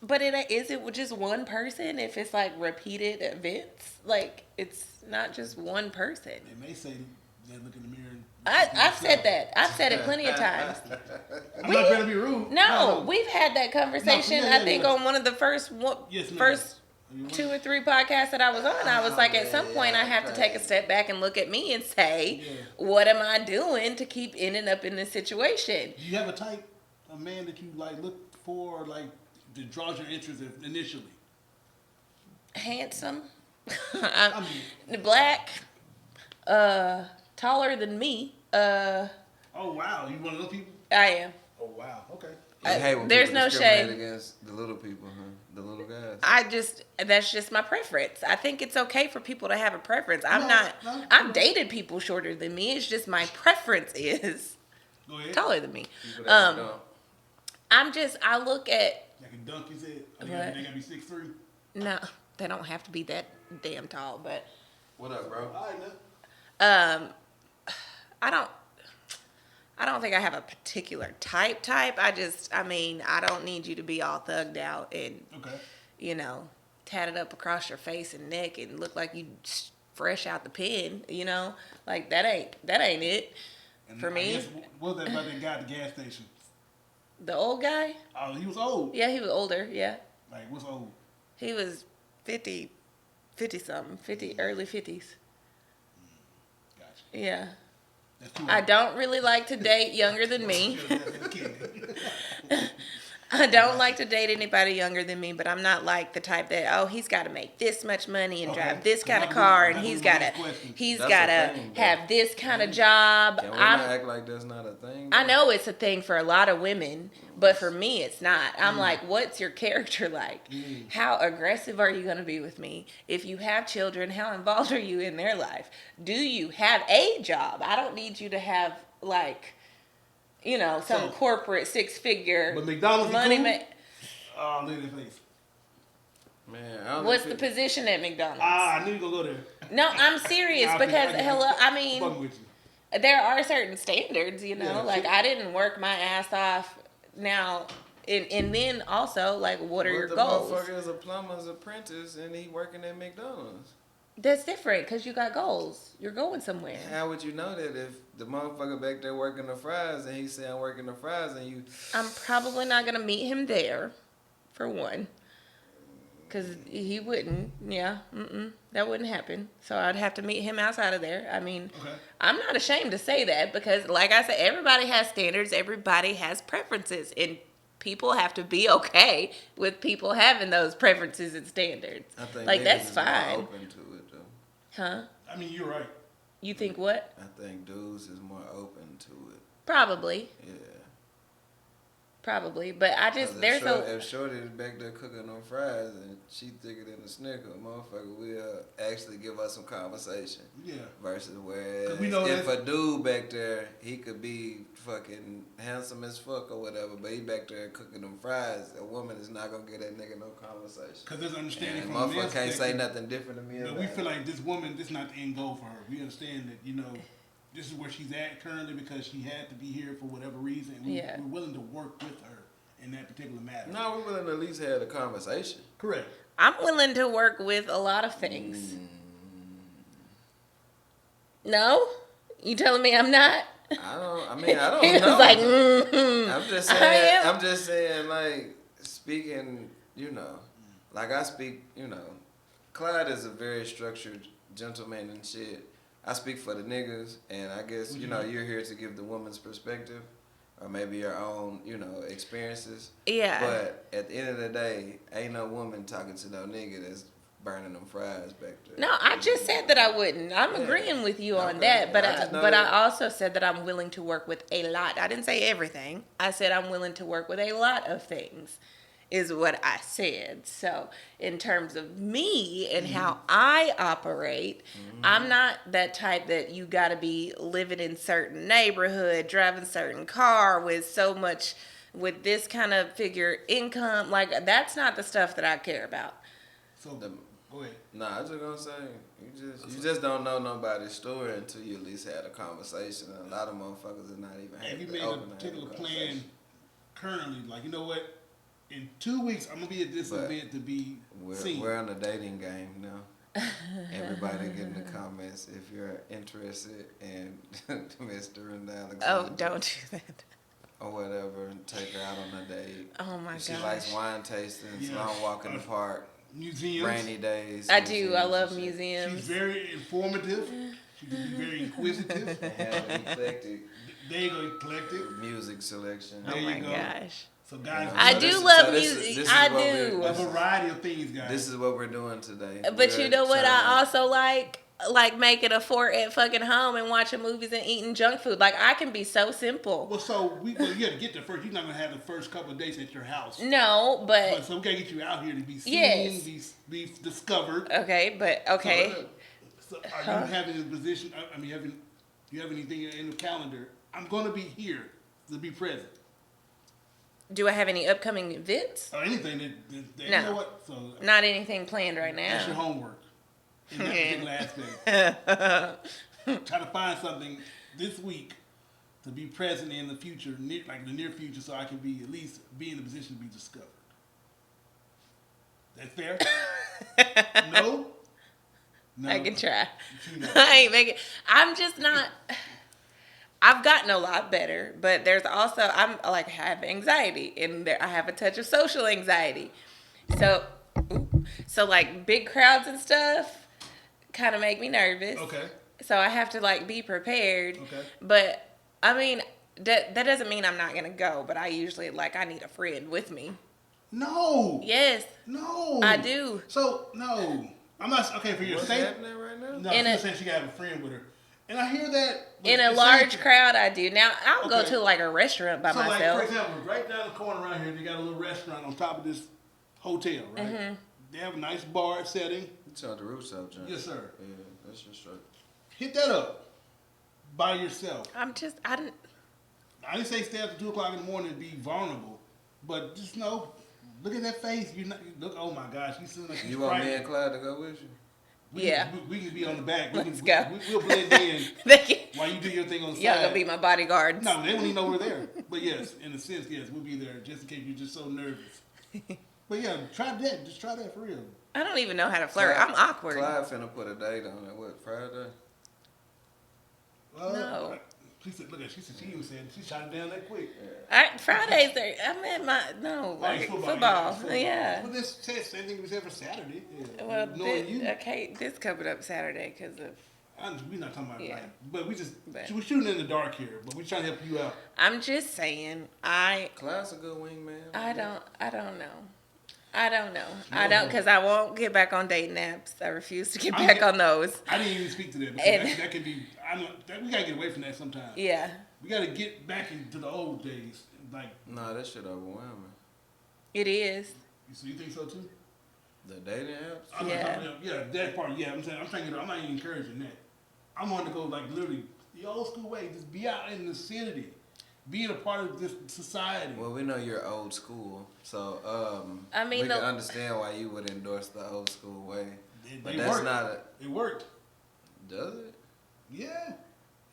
But is it just one person? If it's like repeated events, like it's not just one person. They may say they look in the mirror. And I've said that. I've said it plenty of times. I'm not trying to be rude. No, we've had that conversation. yeah, I think yeah. on one of the first Yes, ma'am. first 2 or 3 podcasts that I was on. I was like, at some point, I have to take a step back and look at me and say, Yeah. what am I doing to keep ending up in this situation? Do you have a type, a man that you like look for, or, like that draws your interest initially? Handsome, I mean, black, taller than me. oh wow, you one of those people? I am. Oh wow, okay. You hate when There's people no discriminate shade. against the little people, huh? The little guys. That's just my preference. I think it's okay for people to have a preference. No. I've dated people shorter than me. It's just my preference is Go ahead. taller than me. People that don't. I look at, Like a dunk, you said? They What? gotta be 6'3". no, they don't have to be that damn tall, but, What up, bro? All right, now. I I don't think I have a particular type. I mean, I don't need you to be all thugged out and, Okay. you know, tatted up across your face and neck and look like you fresh out the pen, you know? Like, that ain't it And for I me. guess, what was that about that guy at the gas station? The old guy? Oh, he was old. Yeah, he was older, yeah. Like, what's old? He was 50 something, early 50s. Gotcha. Yeah. That's too I old. don't really like to date younger than me. Sure, that's a kid. I don't like to date anybody younger than me, but I'm not like the type that, oh, he's got to make this much money and Okay. drive this kind of That car, was- and that he's was my got to next question. he's That's got a to thing, though. have this kind of job. Can we not act like that's not a thing? I know it's a thing for a lot of women, but for me, it's not. I'm like, what's your character like? How aggressive are you going to be with me? If you have children, how involved are you in their life? Do you have a job? I don't need you to have, like, you know, some So- corporate 6-figure But McDonald's is money. cool? Oh, look at his face. Man, I don't What's think the position at McDonald's? Ah, I knew you were going to go there. No, I'm serious Nah, because, hello, I I'm mean, fucking with you. there are certain standards, you know, Yeah, like sure. I didn't work my ass off now. And then also, like, what are your the goals? motherfucker is a plumber's apprentice and he working at McDonald's. That's different because you got goals. You're going somewhere. How would you know that if the motherfucker back there working the fries and he say I'm working the fries and you... I'm probably not going to meet him there, for one. Because he wouldn't, that wouldn't happen. So I'd have to meet him outside of there. I mean, Okay. I'm not ashamed to say that because, like I said, everybody has standards. Everybody has preferences. And people have to be okay with people having those preferences and standards. I think Like, niggas that's is more fine. open to it though. Huh? I mean, you're right. You think what? I think dudes is more open to it. Probably. Yeah. Probably. But I just, 'Cause there's if Shorty is back there cooking them fries and she thicker than a Snicker, motherfucker will actually give us some conversation. Yeah. Versus whereas 'Cause we know if that's- a dude back there, he could be fucking handsome as fuck or whatever, but he back there cooking them fries, a woman is not gonna get that nigga no conversation. Because there's understanding And from a motherfucker man's can't say perspective. nothing different to me You know, about we it. feel like this woman, this is not the end goal for her. We understand that, you know, this is where she's at currently because she had to be here for whatever reason. And Yeah. we're willing to work with her in that particular matter. No, we're willing to at least have a conversation. Correct. I'm willing to work with a lot of things. No? You telling me I'm not? I don't He know. was like, I'm just I saying. am. I'm just saying, like speaking. You know, like I speak. You know, Clyde is a very structured gentleman and shit. I speak for the niggas, and I guess you know you're here to give the woman's perspective, or maybe your own, you know, experiences. Yeah. But at the end of the day, ain't no woman talking to no nigga that's burning them fries back there. No, I just said that I wouldn't. I'm Yeah. agreeing with you on Okay. that, but I just know but that- I also said that I'm willing to work with a lot. I didn't say everything. I said I'm willing to work with a lot of things. Is what I said. So in terms of me and how I operate, I'm not that type that you got to be living in certain neighborhood, driving certain car with so much, with this kind of figure income. Like, that's not the stuff that I care about. So, go ahead. Nah, I was just gonna say you just don't know nobody's story until you at least had a conversation. And a lot of motherfuckers are not even Have you having made a particular plan currently? Like, you know what? In 2 weeks, I'm going to be at this But event to be seen. We're on the dating game now. Everybody get in the comments if you're interested in Miss Derenda Alexander. Oh, don't do that. Or whatever, and take her out on a date. Oh my She gosh. likes wine tastings, Yeah. long walk in the park, Museums. rainy days. I do. I love and shit. She's museums. very informative. She can be very inquisitive. And have an eclectic There you go, eclectic. music selection. Oh There my you go. gosh. So, guys, I So do this- love so this is- music. this is I what do. we're- a variety of things, guys. This is what we're doing today. But We're you know what? trying I to- also like making a fort at fucking home and watching movies and eating junk food. Like, I can be so simple. well, you got to get there first. You're not going to have the first couple of days at your house. No, but So we got to get you out here to be seen, Yes. be discovered. okay, but okay. So are you having a position? I mean, do you have anything in the calendar? I'm going to be here to be present. Do I have any upcoming events? Or anything that No. you know what? So Not anything planned right that's your now. homework in that particular aspect. Try to find something this week to be present in the future, like the near future, so I can be at least be in a position to be discovered. That fair? No. No. I can try. No. I ain't making. I'm just not. I've gotten a lot better, but there's also I'm like I have anxiety, and I have a touch of social anxiety. So like big crowds and stuff kind of make me nervous. Okay. So I have to like be prepared. Okay. But I mean that doesn't mean I'm not gonna go. But I usually like I need a friend with me. No. Yes. No. I do. So no, I'm not okay for your What's safety. happening right now? No, In she's a- saying she got to have a friend with her, and I hear that. But In a it's large saying- crowd, I do. Now I'll go Okay. to like a restaurant by So, like, myself. for example, right down the corner around here, they got a little restaurant on top of this hotel, right? Mm-hmm. They have a nice bar setting. You talking the rooftop, John? Yes, sir. Yeah, that's just right. Hit that up by yourself. I didn't. I didn't say stay up to 2:00 in the morning and be vulnerable, but just know, look at that face. You look. Oh my gosh, you seem like she's You want me frightened. and Clyde to go with you? Yeah. We can be on the back. Let's go. We'll blend in They can, while you do your thing on the y'all side. gonna be my bodyguards. No, they won't even know we're there. But yes, in a sense, yes, we'll be there just in case you're just so nervous. But yeah, try that. Just try that for real. I don't even know how to flirt. I'm awkward. Clyde finna put a date on it. What, Friday? No. She said, look at. She said she even said she shot it down that quick. Fridays are. I'm at my like football. Yeah. Well, this says same thing we said for Saturday. Yeah. Well, Knowing you, this coming up Saturday because of. we're not talking about Yeah. like, but But- we're shooting in the dark here, but we're trying to help you out. I'm just saying. Clyde's a good wingman. I don't know. I don't because I won't get back on dating apps. I refuse to get back on those. I didn't even speak to that. Because And- that could be. I know that we gotta get away from that sometimes. Yeah. We gotta get back into the old days. Like, Nah, that shit overwhelming. It is. so you think so too? The dating apps? I'm Yeah. not talking about, yeah, that part. Yeah, I'm saying, I'm not even encouraging that. I'm wanting to go like literally the old school way. Just be out in the vicinity, being a part of this society. Well, we know you're old school, so I mean, we can understand why you would endorse the old school way. But It that's worked. not It worked. does it? Yeah,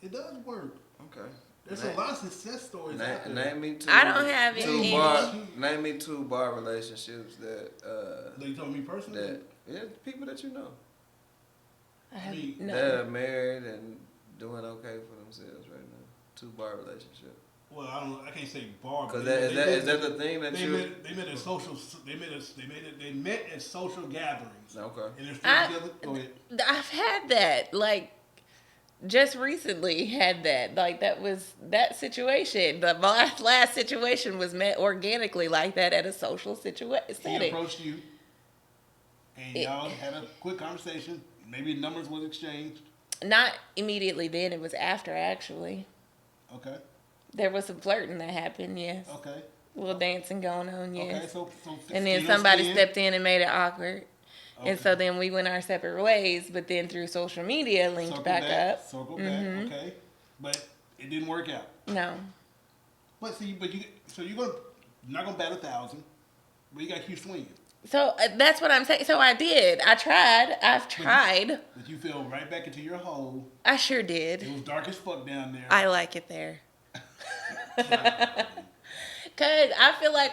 it does work. Okay. There's a lot of success stories out there. Name me two. I don't have two any. bar. Name me two bar relationships that That you told me personally. that yeah, people that you know I have Me. no. that are married and doing okay for themselves right now. Two bar relationship. Well, I can't say bar. Because but is that the thing that they you? met at social. They met at social gatherings. Okay. And they're still I- together. Go ahead. I've had that. Like, just recently had that. Like, that situation. The last situation was met organically like that at a social He setting. approached you, and y'all had a quick conversation. Maybe numbers was exchanged. Not immediately then. It was after, actually. Okay. There was some flirting that happened, yes. Okay. A little dancing going on, yes. Okay. So And then somebody stepped in and made it awkward. And so then we went our separate ways, but then through social media linked Circle back up. Circle Mhm. back. Okay. But it didn't work out. No. But see, you're not gonna bat 1,000, but you got to keep swinging. So that's what I'm saying. So I did. I tried. I've tried. But you fell right back into your hole. I sure It did. was dark as fuck down there. I like it there. Cause I feel like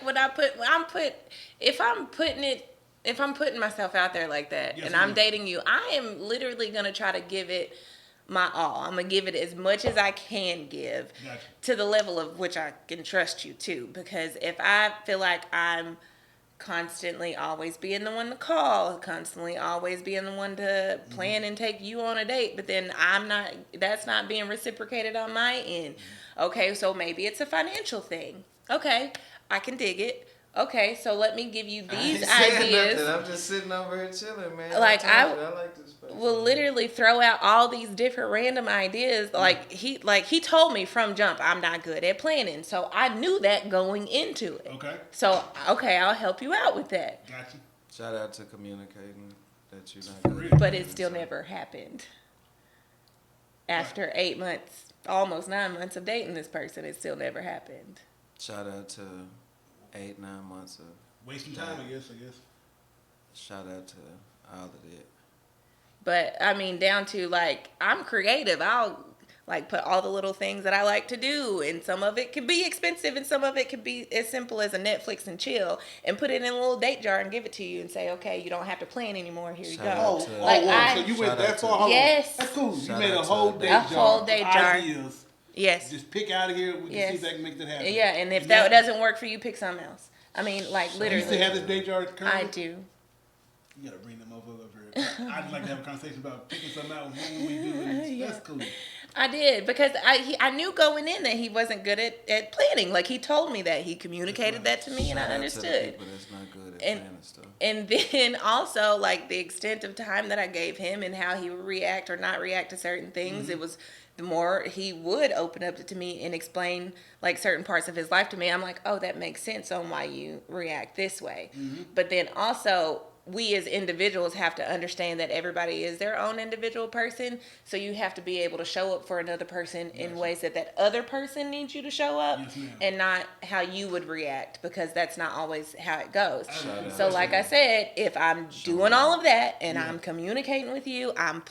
if I'm putting myself out there like that, Yes, and I'm ma'am. dating you, I am literally gonna try to give it my all. I'm gonna give it as much as I can give, Gotcha. to the level of which I can trust you too. Because if I feel like I'm constantly always being the one to call, constantly always being the one to plan and take you on a date, but then that's not being reciprocated on my end. Okay, so maybe it's a financial thing. Okay, I can dig it. Okay, so let me give you I these ain't saying ideas. nothing. I'm just sitting over here chilling, man. Like, I I told you, I like this place. will literally throw out all these different random ideas. Like he told me from jump, I'm not good at planning. So I knew that going into it. Okay. So okay, I'll help you out with that. Gotcha. Shout out to communicating that you're not good. But it still never happened. After 8 months, almost 9 months of dating this person, it still never happened. Shout out to 8-9 months of Wasting time, I guess. shout out to all of that. But I mean, down to like, I'm creative. I'll like put all the little things that I like to do, and some of it can be expensive and some of it can be as simple as a Netflix and chill, and put it in a little date jar and give it to you and say, okay, you don't have to plan anymore, here you Shout go. out Oh, to- Like, so you went shout that out far? to- Hold on. Yes. That's cool. You Shout made a out whole to date the- jar. A whole date of jar. Ideas. Yes. Just pick out of here. We can see Yes. if that can make that happen. Yeah, and if that doesn't work for you, pick something else. I mean, like, You literally. still have this date jar currently? I do. You gotta bring them motherfuckers up here. I'd like to have a conversation about picking something out when we do it. Yeah. That's cool. I did, because I knew going in that he wasn't good at planning. Like, he told me that. He communicated that to me, and I Shout out to the understood. people that's not good at And- planning stuff. And then also, like, the extent of time that I gave him and how he would react or not react to certain things, it was the more he would open up to me and explain, like, certain parts of his life to me. I'm like, oh, that makes sense on why you react this way. But then also, we as individuals have to understand that everybody is their own individual person. So you have to be able to show up for another person in ways that that other person needs you to show up, Yes, ma'am. and not how you would react, because that's not always how it goes. Shout out. So like I said, if I'm doing all of that and Yeah. I'm communicating with you, I'm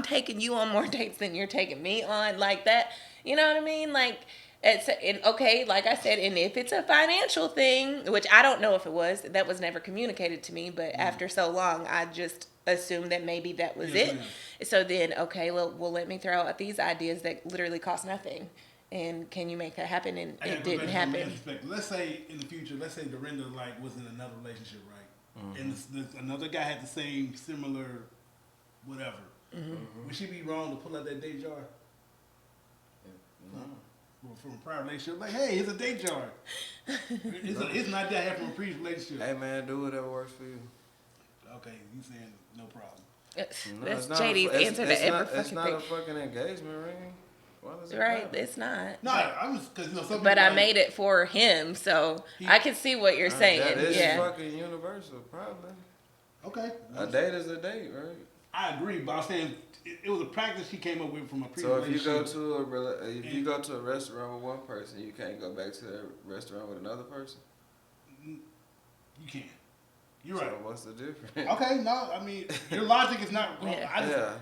taking you on more dates than you're taking me on, like that. You know what I mean? Like, okay, like I said, and if it's a financial thing, which I don't know if it was, that was never communicated to me, but after so long, I just assumed that maybe that was Yes, it. ma'am. So then, okay, well, let me throw out these ideas that literally cost nothing. And can you make that happen? And I gotta it go didn't back to my man's happen. perspective. Let's say in the future, let's say Derenda like was in another relationship, right? And this another guy had the same similar whatever. Would she be wrong to pull out that date jar? No. Well, from a prior relationship, like, hey, it's a date jar. It's not that I had from a previous relationship. Hey man, do whatever works for you. Okay, you saying no problem. No, That's it's not JD's answer to every It's fucking not thing. a fucking engagement ring. Why does it Right, matter? it's not. No, I'm just because some But people I like- made it for him, so I can see what you're saying. That is Yeah. fucking universal, probably. Okay, A date is a date, right? I agree, but I'm saying it was a practice she came up with from a previous So if you relationship. go to a restaurant with one person, you can't go back to that restaurant with another person. You can. You're right. So what's the difference? Okay, no, I mean your logic is not wrong. Yeah.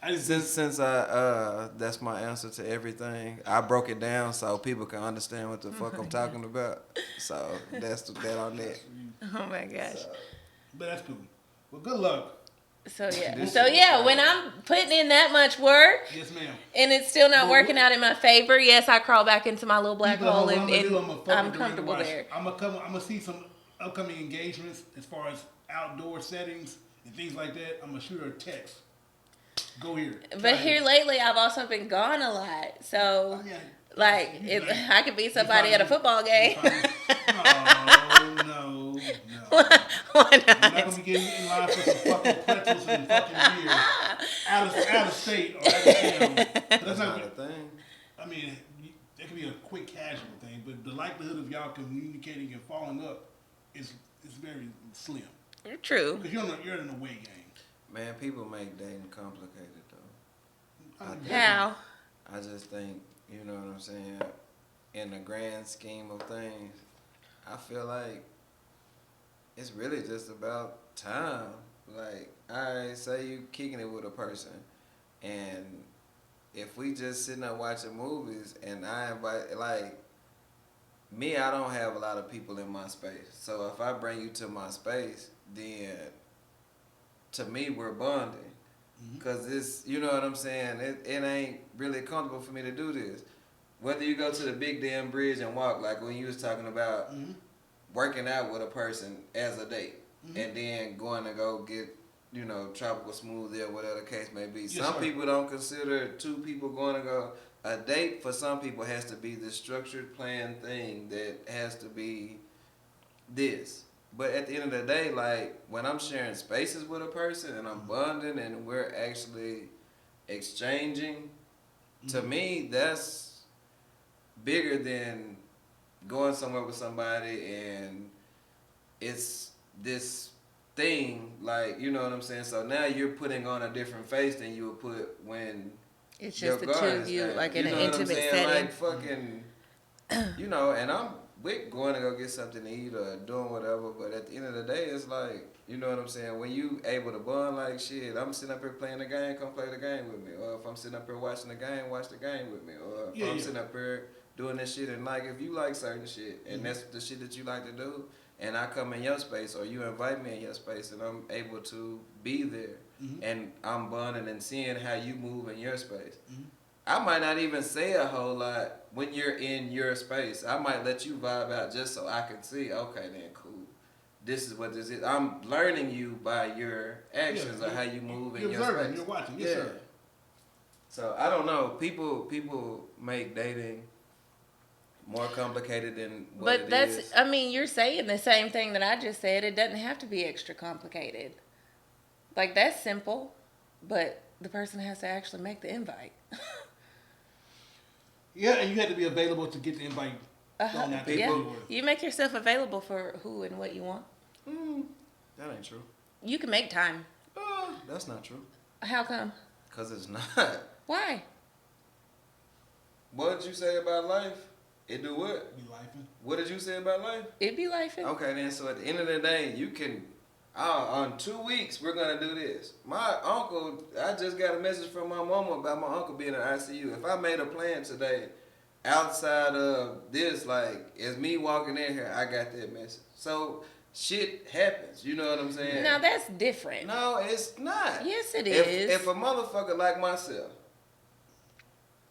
I just Since I that's my answer to everything. I broke it down so people can understand what the fuck I'm talking about. So that's that on that. Oh my gosh. but that's cool. Well, good luck. So yeah. This So is yeah, fine. when I'm putting in that much work Yes, ma'am. and it's still not Well, working out in my favor, yes, I crawl back into my little black hole and I'm comfortable there. I'm gonna see some upcoming engagements as far as outdoor settings and things like that. I'm gonna shoot her a text. Go here. But Try here lately, I've also been gone a lot, so Oh, yeah. like I could be somebody at a football game. No. Why You're not not? gonna be getting in line for some fucking pretzels and fucking beer out of state or out of town. That's That's not. not a thing. I mean, it could be a quick casual thing, but the likelihood of y'all communicating and following up is very slim True. because you're in a away game. Man, people make dating complicated though. I mean, How? I just think, you know what I'm saying, in the grand scheme of things, I feel like it's really just about time. Like, I say you kicking it with a person, and if we just sitting there watching movies, and I invite, like, me, I don't have a lot of people in my space. So if I bring you to my space, then to me, we're bonding. Because it's, you know what I'm saying, it ain't really comfortable for me to do this. Whether you go to the big damn bridge and walk, like when you was talking about working out with a person as a date, and then going to go get, you know, tropical smoothie or whatever the case may be. Yes, Some sir. people don't consider two people going to go. A date for some people has to be this structured, planned thing that has to be this. But at the end of the day, like, when I'm sharing spaces with a person and I'm bonding and we're actually exchanging, to me, that's bigger than going somewhere with somebody and it's this thing, like, you know what I'm saying? So now you're putting on a different face than you would put when It's your just the two guard of is you, down. like in You an know what I'm intimate saying? setting. Like, fucking, you know, and I'm with going to go get something to eat or doing whatever, but at the end of the day, it's like, You know what I'm saying? When you able to bond like shit, I'm sitting up here playing the game, come play the game with me. Or if I'm sitting up here watching the game, watch the game with me. Or if I'm sitting up here doing this shit and like if you like certain shit and that's the shit that you like to do and I come in your space or you invite me in your space and I'm able to be there and I'm bonding and seeing how you move in your space. I might not even say a whole lot when you're in your space. I might let you vibe out just so I can see, okay then, cool. This is what this is. I'm learning you by your actions or how you move in your space. You're watching, yes sir. So I don't know. People make dating more complicated than what it is. I mean, you're saying the same thing that I just said. It doesn't have to be extra complicated. Like, that's simple, but the person has to actually make the invite. Yeah, and you have to be available to get the invite. You make yourself available for who and what you want. That ain't true. You can make time. That's not true. How come? Because it's not. Why? What did you say about life? It do what? Be lifing. What did you say about life? It be life. Okay, then, so at the end of the day, you can, on 2 weeks, we're going to do this. My uncle, I just got a message from my mama about my uncle being in ICU. If I made a plan today, outside of this, like, as me walking in here, I got that message. So, shit happens. You know what I'm saying? Now, that's different. No, it's not. Yes, it is. If a motherfucker like myself,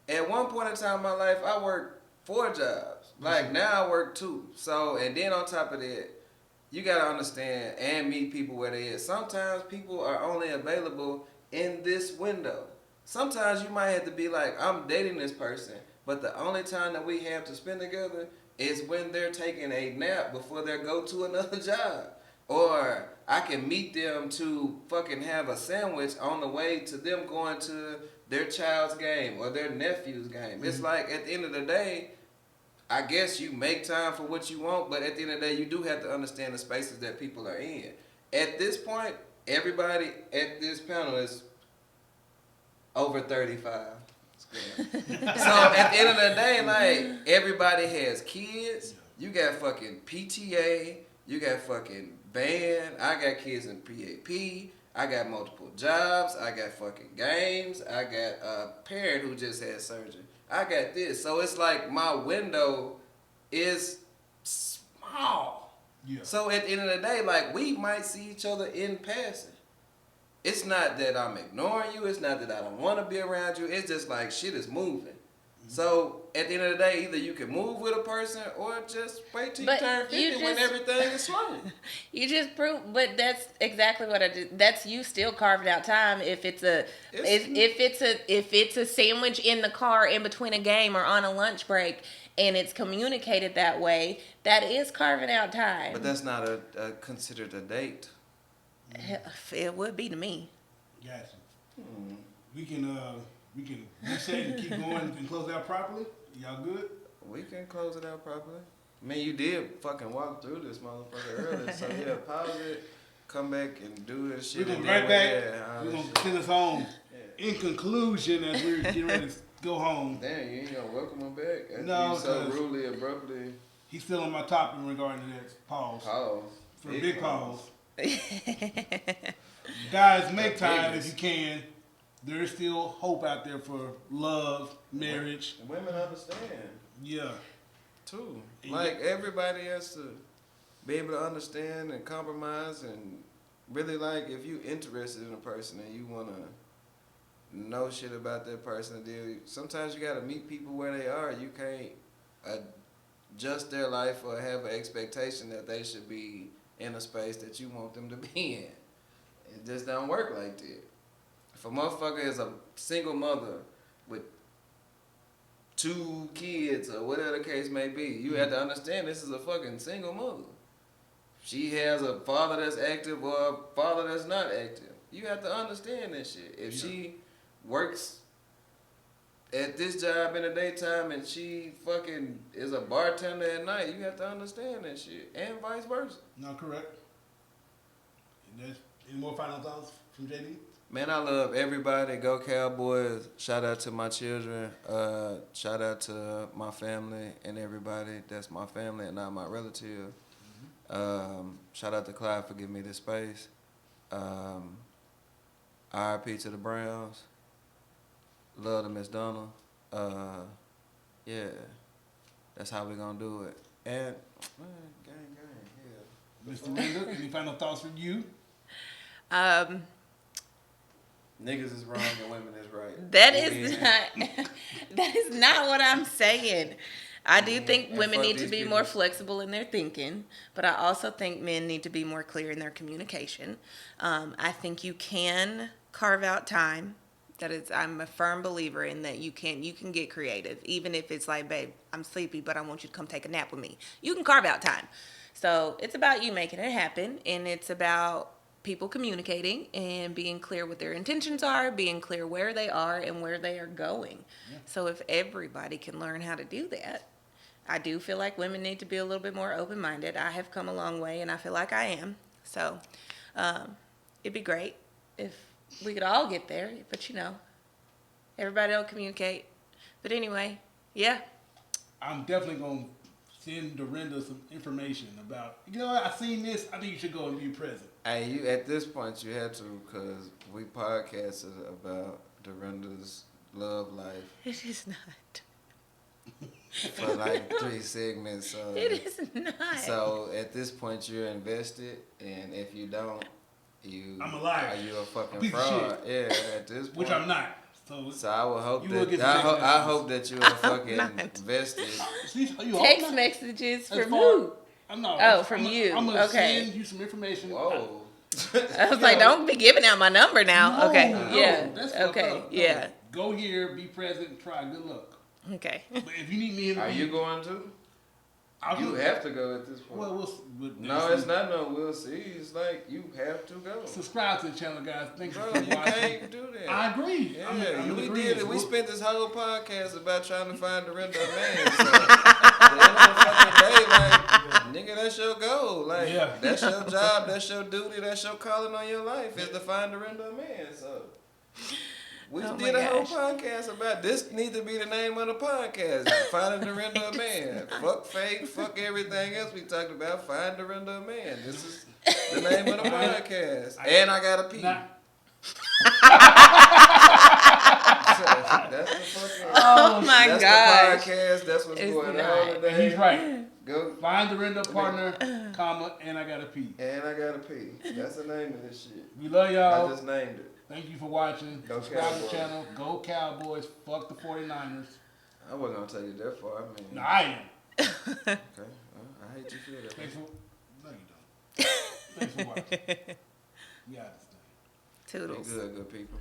at one point in time in my life, I worked 4 jobs. Like, now I work 2. So, and then on top of that, you got to understand and meet people where they is. Sometimes people are only available in this window. Sometimes you might have to be like, I'm dating this person, but the only time that we have to spend together is when they're taking a nap before they go to another job. Or I can meet them to fucking have a sandwich on the way to them going to their child's game or their nephew's game. It's like, at the end of the day, I guess you make time for what you want, but at the end of the day, you do have to understand the spaces that people are in. At this point, everybody at this panel is over 35. So at the end of the day, like, everybody has kids. You got fucking PTA. You got fucking band. I got kids in PAP. I got multiple jobs. I got fucking games. I got a parent who just had surgery. I got this. So it's like my window is small. Yeah. So at the end of the day, like, we might see each other in passing. It's not that I'm ignoring you. It's not that I don't want to be around you. It's just like shit is moving. So at the end of the day, either you can move with a person or just wait till you turn 50 when everything is slow. You just prove, but that's exactly what I did. That's you still carving out time. If it's a sandwich in the car in between a game or on a lunch break, and it's communicated that way, that is carving out time. But that's not considered a date. It would be to me. Gotcha. We can reset and keep going and close out properly. Y'all good? We can close it out properly. I mean, you did fucking walk through this motherfucker earlier, so yeah, pause it, come back and do this shit. We're gonna be right back. We're gonna send us home. Yeah. In conclusion, as we're getting ready to go home. Damn, you ain't gonna welcome him back? No, you so rudely, abruptly. He's still on my topic regarding that pause. Pause. For big pause. Guys, make time if you can. There is still hope out there for love, marriage. Women understand. Yeah. Too. Like, everybody has to be able to understand and compromise and really, like, if you interested in a person and you want to know shit about that person, sometimes you got to meet people where they are. You can't adjust their life or have an expectation that they should be in a space that you want them to be in. It just don't work like that. If a motherfucker is a single mother with 2 kids or whatever the case may be, you have to understand this is a fucking single mother. She has a father that's active or a father that's not active. You have to understand that shit. If she works at this job in the daytime and she fucking is a bartender at night, you have to understand that shit. And vice versa. No, correct. And there's any more final thoughts from JD? Man, I love everybody. Go Cowboys. Shout out to my children. Shout out to my family and everybody that's my family and not my relative. Shout out to Clyde for giving me this space. RIP to the Browns. Love to Miss Donna. Yeah, that's how we gonna do it. And gang, yeah. Mr. Derenda, any final thoughts from you? Niggas is wrong and women is right. That is not what I'm saying. I do think And women fuck need to these be people. more flexible in their thinking, but I also think men need to be more clear in their communication. I think you can carve out time. That is, I'm a firm believer in that you can get creative, even if it's like, babe, I'm sleepy, but I want you to come take a nap with me. You can carve out time. So it's about you making it happen, and it's about people communicating and being clear what their intentions are, being clear where they are and where they are going. Yeah. So if everybody can learn how to do that, I do feel like women need to be a little bit more open-minded. I have come a long way, and I feel like I am. So it'd be great if we could all get there, but everybody don't communicate. But anyway, yeah. I'm definitely going to send Derenda some information about, I seen this, I think you should go and be present. Hey, you at this point you had to, because we podcasted about Dorenda's love life. It is not. For like 3 segments. It is not. So at this point you're invested, and if you don't, I'm a liar. Are you a fucking Piece of fraud? shit. Yeah, at this point. Which I'm not. So I will hope you will that get I messages. hope that you are fucking invested. Text messages from who? From you. I'm gonna Okay. send you some information. Whoa. I was like, don't be giving out my number now. No, okay. no, Yeah. that's fucked Okay. up. No. Yeah. Go here, be present, try. Good luck. Okay. But if you need me, Are you going to? You have to go at this point. Well, no, it's not no we'll see. It's like you have to go. Subscribe to the channel, guys. Thank you Bro, for you watching. can't do that. I agree. Yeah, I'm in we agreement. did it. We spent this whole podcast about trying to find Derenda a man. So at the end of the fucking day, like, nigga, that's your goal. Like, that's your job, that's your duty, that's your calling on your life is to find Derenda a man. So we did a whole podcast about this. Need to be the name of the podcast. Finding Derenda a man. Fuck fate. Fuck everything else we talked about. Find Derenda a man. This is the name of the podcast. And I gotta pee. That's the fucking. Oh my that's gosh. the podcast. That's what's going on today. He's right. Go find Derenda partner, comma, and I gotta pee. And I gotta pee. That's the name of this shit. We love y'all. I just named it. Thank you for watching. Go Subscribe to the Cowboys. channel. Go Cowboys. Fuck the 49ers. I wasn't gonna take it that far. I mean, No, I am. Okay. Well, I hate you feel that. Thanks for, no, you don't. Thanks for watching. We out this thing. Toodles. Be good people.